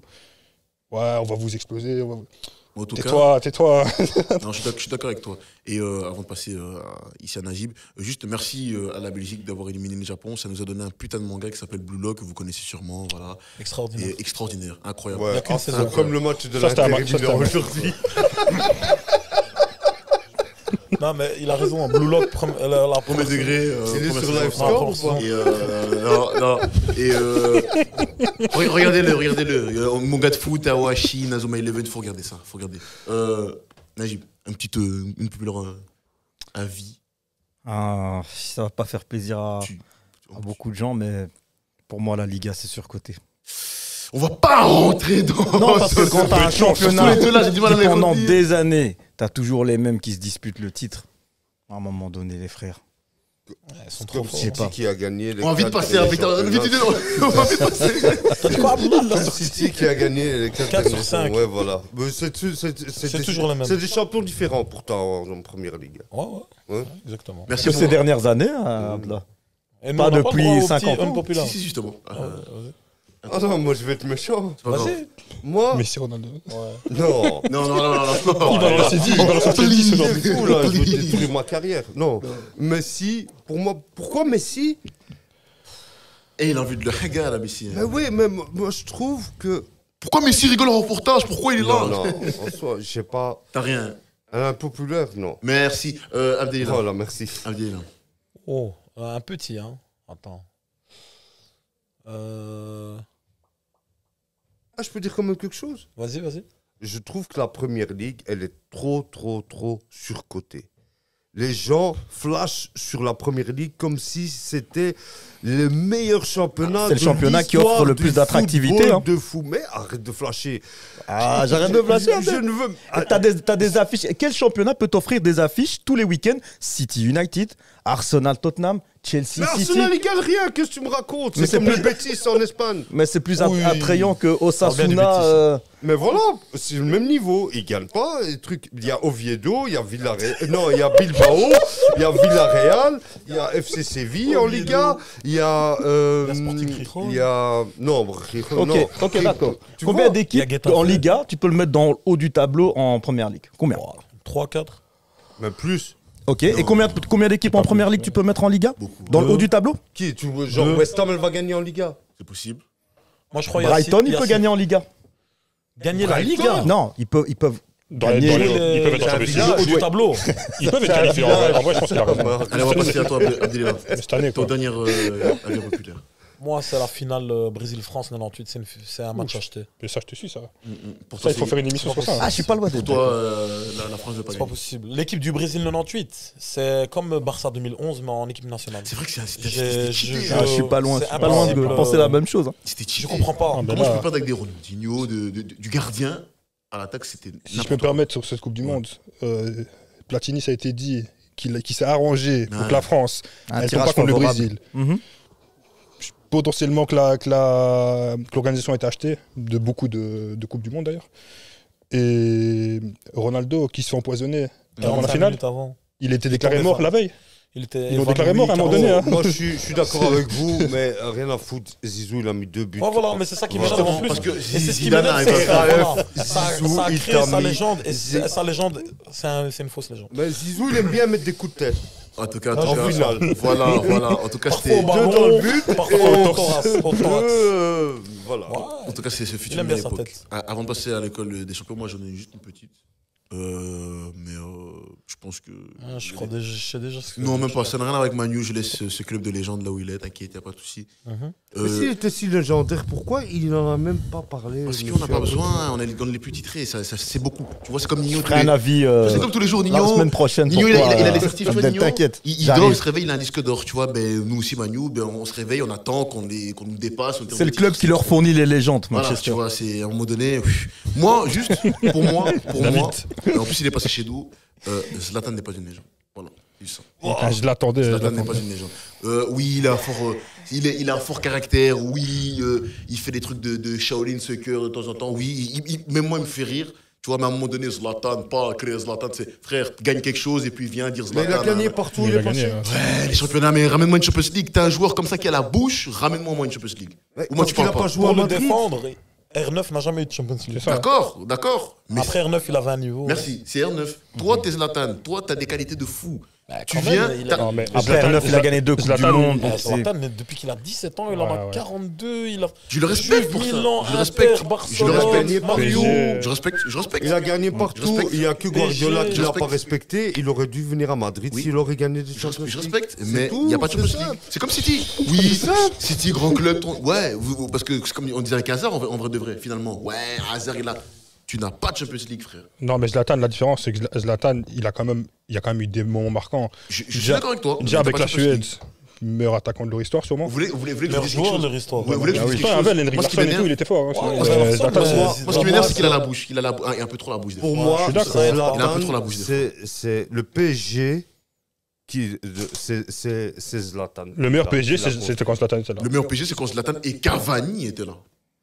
Ouais, on va vous exploser. En tout cas, Tais-toi. non, je suis d'accord avec toi. Et avant de passer ici à Najib, juste merci à la Belgique d'avoir éliminé le Japon. Ça nous a donné un putain de manga qui s'appelle Blue Lock, que vous connaissez sûrement. Voilà. Extraordinaire. Et extraordinaire, incroyable. Il y a qu'une saison. Comme le match de Ça, c'était un l'Inter match, ça, c'était un Milan match. aujourd'hui. Non, mais il a raison. Blue Lock, la Premier degré. Il est première sur saison. Live Score ou pas? Et regardez-le. Mon gars de foot, Awashi, Nazuma Eleven, faut regarder ça. Faut regarder. Najib, une populaire avis. Ah, ça va pas faire plaisir à Tu- beaucoup de gens, mais pour moi, la Liga, c'est surcoté. On va pas rentrer dans. Non, parce que quand t'as un championnat, Tous les deux là, j'ai du mal à les pendant retenir. des années, t'as toujours les mêmes qui se disputent le titre. À un moment donné, les frères. Ils sont trop Comme forts. Je sais pas. City qui a gagné les On a envie de 4 passer à derniers championnats. On va vite passer. Quoi, Abdullah, là City qui a gagné les 4 4 sur derniers 5. Ouais, voilà. Mais c'est toujours les mêmes. C'est des champions différents pourtant en première ligue. Ouais, Ouais. exactement. Merci Que pour ces dernières années, Abdallah. Et nous, Pas on a le depuis droit au 50 petit ans. unpopular. Si, justement. Vas-y. Ah non, moi je vais être méchant. C'est pas grave. Vas-y. Moi Mais c'est Ronaldo. Non. Non. Il balance 10 C'est aujourd'hui. fou là, je veux détruire ma carrière. Non. Messi, pour moi, pourquoi Messi? Et il a envie de le haga là, Messi. Mais oui, mais moi je trouve que. Pourquoi Messi rigole en reportage? Pourquoi il est là? Non, en soi, je sais pas. T'as rien. Un impopulaire, non. Merci. Abdelila. Voilà, merci. Abdelila. Oh, un petit, hein. Attends. Ah, je peux dire quand même quelque chose? Vas-y. Je trouve que la première ligue, elle est trop surcotée. Les gens flashent sur la première ligue comme si c'était le meilleur championnat. C'est le de championnat qui l'histoire offre le du plus d'attractivité, football hein. de fou. Mais arrête de flasher. Ah, j'arrête de flasher. Je ne veux. T'as des affiches. Quel championnat peut t'offrir des affiches tous les week-ends? City United, Arsenal Tottenham, Chelsea Mais City. Arsenal, il gagne rien. Qu'est-ce que tu me racontes? Mais C'est c'est comme le plus- Betis en Espagne. Mais c'est plus Oui. attrayant que Ah, bien du Osasuna. Betis. Mais voilà, c'est le même niveau. Ils gagnent pas. Les trucs. Il y a Oviedo, il y a Villarreal. Non, il y a Bilbao, il y a Villarreal, il y a FC Séville en Liga, il y a. La Sporting Gijón. Il y a. Non, Gijón, Ok, non. ok, d'accord. Tu Combien vois, il y a d'équipes Getafe. en Liga tu peux le mettre dans le haut du tableau en première ligue? Combien? 3, 4. Même plus. Ok, et combien d'équipes en première ligue tu peux mettre en Liga? Beaucoup. Dans le haut du tableau? Qui tu vois, genre West Ham, elle va gagner en Liga. C'est possible. Moi, je crois Brighton, il peut gagner en Liga. Gagner la Brighton. Liga. Non, ils peuvent Dans les- gagner. ils peuvent être en Champions village. League. Haut du tableau. Ils peuvent être qualifiés. En vrai, je pense qu'il a raison. Allez, on va passer à toi, Abdelila. Mais cette année, Ton quoi. dernier avis populaire. Moi, c'est la finale Brésil-France 98. C'est un match acheté. Mais ça, je te suis, ça. Pour Ça, toi, il faut faire une émission sur ça. Ah, je suis pas loin pour de toi, la France ne veut pas C'est pas gagner. possible. L'équipe du Brésil 98, c'est comme Barça 2011, mais en équipe nationale. C'est vrai que c'était J'ai- cheaté. je- Ah, je suis pas loin, c'est je suis pas loin de impossible. penser la même chose. Hein. C'était Je cheaté. comprends pas. Ah, ben Comment je là, peux perdre avec des Ronaldinho, du gardien à l'attaque, c'était si je peux me n'importe quoi. permettre sur cette Coupe du Monde, Platini, ça a été dit qu'il s'est arrangé pour Ouais. que la France Un elle tombe tirage pas contre le favorable. Brésil. Mhm. Potentiellement que l'organisation a été achetée de beaucoup de Coupes du Monde d'ailleurs. Et Ronaldo qui se fait empoisonner avant la 45 finale, minutes avant. il était déclaré tombé mort fin. la veille. Il était Ils l'ont évanoui, déclaré mort à un moment KO. donné, hein. Moi, je suis d'accord avec vous, mais rien à foutre. Zizou, il a mis 2 buts. Ouais, voilà, mais c'est ça qui m'énerve en plus. Parce que Et c'est ce qui Zidane m'énerve, arrive c'est à que faire voilà, Zizou, ça a il créé t'a sa mis- légende. Et sa légende, c'est une fausse légende. Mais Zizou, il aime bien mettre des coups de tête. En tout cas, En finale. voilà. En tout cas, Parfois c'était. au ballon, dans le but, parfois et au thorax. Au thorax. Voilà. En tout cas, c'est ce futur Il aime de bien sa l'époque. tête. Avant de passer à l'école des champions, moi j'en ai juste une petite. Mais je pense que. Ah, je crois déjà, je sais déjà ce que Non, même pas. Ça n'a rien à voir avec Manu. Je laisse ce club de légende là où il est. T'inquiète, y a pas de souci. Mhm. Mais s'il était si légendaire, pourquoi il n'en a même pas parlé Parce qu'on n'a monsieur pas Abdou? besoin. On est les plus titrés. C'est beaucoup. Tu vois, c'est comme Je Nino. ferai un avis C'est comme tous les jours. la Nino. semaine prochaine. Nino, pour il a toi, les certifs, tu vois, Abdel, Nino. t'inquiète. Il j'arrive. dort, il se réveille, il a un disque d'or. Tu vois, ben, nous aussi, Manu, ben, on se réveille, on attend qu'on nous dépasse. C'est le club qui leur fournit les légendes, Voilà, tu Manchester. vois, c'est à un moment donné. Moi, juste, pour moi, et en plus, il est passé chez nous. Zlatan n'est pas une légende. Voilà, il sent. Ah, je l'attendais. Zlatan n'est pas une légende. Oui, il a un fort caractère. Oui, il fait des trucs de Shaolin Soccer de temps en temps. Oui, même moi, il me fait rire. Tu vois, mais à un moment donné, Zlatan, pas créer Zlatan, c'est frère, gagne quelque chose et puis viens dire Mais Zlatan. il a gagné hein. partout, Il il a est gagné, passé. hein. Ouais, les championnats, mais ramène-moi une Champions League. T'as un joueur comme ça qui a la bouche, ramène-moi moi une Champions League. Ouais, Ou moi, parce tu qu'il parles a pas pas. joué à Pour le Madrid. défendre, R9 n'a jamais eu de Champions League. C'est ça. D'accord. Mais Après R9, il avait un niveau. merci, c'est R9. Toi, t'es Zlatan. Toi, t'as des qualités de fou. Tu quand viens. même, il t'as- a- Non, mais Après, R9, il a gagné 2 Coupes du Zlatan, Monde. donc c'est- Zlatan, depuis qu'il a 17 ans, il en a Ouais, ouais. 42. Il a Je le respecte pour ça. Milan, Je le respecte. Inter, Je le Barcelone, respecte. Mario. PSG. Je respecte. Il a gagné partout. respecte. Il n'y a que Guardiola qui Je l'a respecte. pas respecté. Il aurait dû venir à Madrid Oui. s'il aurait gagné des Champions Je League. respecte, C'est mais tout, il n'y a pas de c'est Champions ça. League. C'est comme City. Oui, City, grand club. Ouais, parce que c'est comme on disait avec Hazard, en vrai de vrai, finalement. Ouais, Hazard, tu n'as pas de Champions League, frère. Non, mais Zlatan, la différence, c'est que Zlatan, il y a quand même eu des moments marquants. Je suis Déjà- d'accord avec toi. Déjà mais avec t'as la pas de Champions League. Suède, meilleur attaquant de leur histoire, sûrement. Vous voulez que je Meilleur dise joueur quelque de chose leur histoire. Vous voulez que je Ah dise oui, quelque pas chose Avel, Henrik Moi, ce qui Larsson et tout, m'énerve- il était fort. hein, Ouais, mais ouais, Zlatan, ouais, c'est- ouais. Moi, ce qui m'énerve, c'est qu'il a la bouche. Il a un peu trop la bouche. des Pour fois. moi, je suis d'accord. Il a un peu trop la Zlatan, bouche, c'est le PSG c'est Zlatan. Le meilleur Qui l'a- PSG, qui l'a c'était quand Zlatan était là. Le meilleur PSG, c'est quand Zlatan et Cavani étaient là.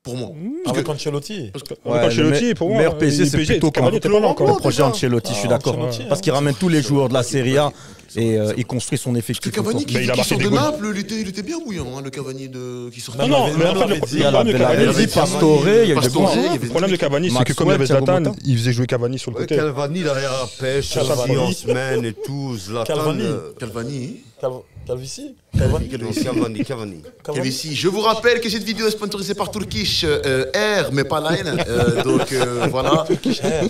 Pour moi. Avec Ancelotti. Parce que- Avec Ancelotti, pour moi, meilleur PSG, le c'est plutôt Cavani était pas là encore. le projet Ancelotti, je suis d'accord. Ancelotti, Parce qu'il ramène tous les joueurs de la Serie A et il construit son Parce effectif. que Cavani autour. qui Mais il a marqué sort des de goals. Naples, il était bien bouillant, hein, le Cavani qui sortait. Non, non, Même mais en fait, l'avait le dit, Il y a la problème de Cavani, Bellavesi, Pastore, il y a eu des Pastore, bons. il y avait le problème de Cavani, c'est que comme il y avait Maxwell, Thiago Zlatan, Motta. il faisait jouer Cavani sur le Ouais, côté. Calvani, il a la pêche, Calvani. aussi en semaine et tout. Zlatan. Calvani. Calvani. Calvici. Non, Cavani. Calvici. Je vous rappelle que cette vidéo est sponsorisée par Turkish Air, mais pas Line. Donc voilà.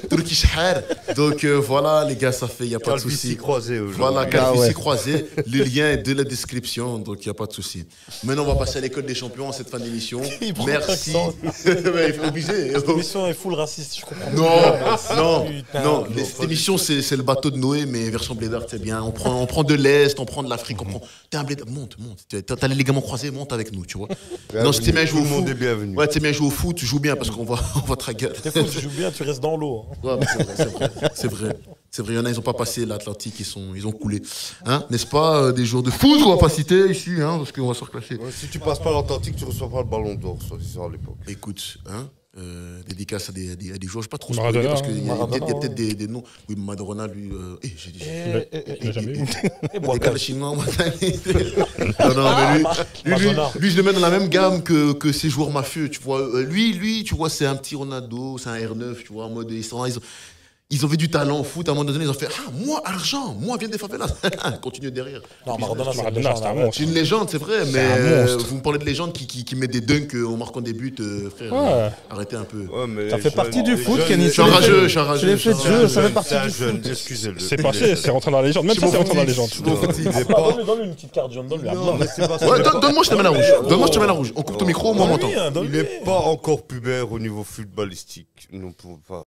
Turkish Air. Donc voilà, les gars, ça fait, il n'y a pas de Calvici souci. croisé aujourd'hui. Voilà, Ah Calvici ouais. croisé. Le lien est de la description, donc il n'y a pas de souci. Maintenant, on va passer à l'école des champions en cette fin d'émission. Il prend Merci. l'accent. Ouais, il faut obligé. Cette émission est full raciste, je comprends. Non, Putain. non. Cette émission, c'est le bateau de Noé, mais version blédard, c'est bien. On prend de l'Est, on prend de l'Afrique, on prend. T'es un blédard, monte. T'as les ligaments croisés, monte avec nous, tu vois. Non, si t'es bien joué au Tout le monde foot. est bienvenu. Ouais, t'es bien joué au foot, tu joues bien parce qu'on va te regarder. Des fois, tu joues bien, tu restes dans l'eau. hein. Ouais, mais c'est vrai. Il y en a, ils n'ont pas passé l'Atlantique, ils ont coulé. Hein, n'est-ce pas, des joueurs de foot qu'on va pas citer ici, hein, parce qu'on va se reclasher. Ouais, si tu passes pas l'Atlantique, tu reçois pas le ballon d'or, soi-disant à l'époque. Écoute, hein, dédicace à des joueurs, je ne vais pas trop Maradona, spoiler parce qu'il y a Maradona, peut-être des noms. Oui, Maradona, lui. J'ai dit. Il l'a jamais eu. Et Les Boakal. gars, le chinois, moi, non, mais lui, je le mets dans la même gamme que ces joueurs mafieux, tu vois. Lui, tu vois, c'est un petit Ronaldo, c'est un R9, tu vois, en mode. ils ont vu du talent au foot. À un moment donné, ils ont fait ah, moi, argent, moi, viens des favelas. Continue derrière. Non, Maradona, Maradona, c'est un monstre. C'est une légende, c'est vrai, mais un monstre. vous me parlez de légende qui met des dunks en marquant des buts, frère. Ouais. Arrêtez un peu. Ouais, mais Ça fait jeune- partie du foot, jeune- Kenny. Je suis enrageux, je suis C'est enrageux. l'effet de je suis jeu, enrageux. ça fait partie C'est un du jeune, foot. excusez-le. C'est passé, c'est rentré dans la légende. Même ça, c'est rentré dans la légende. Il est pas- Donne-lui une petite carte, John, donne-lui. Non, mais c'est pas ça. Ouais, Il est pas- donne-moi, je te mets la rouge. Donne-moi, je te mets la rouge. On coupe ton micro, moi, on m'entend. Il n'est pas encore pubère au niveau footballistique. Nous ne pouvons pas.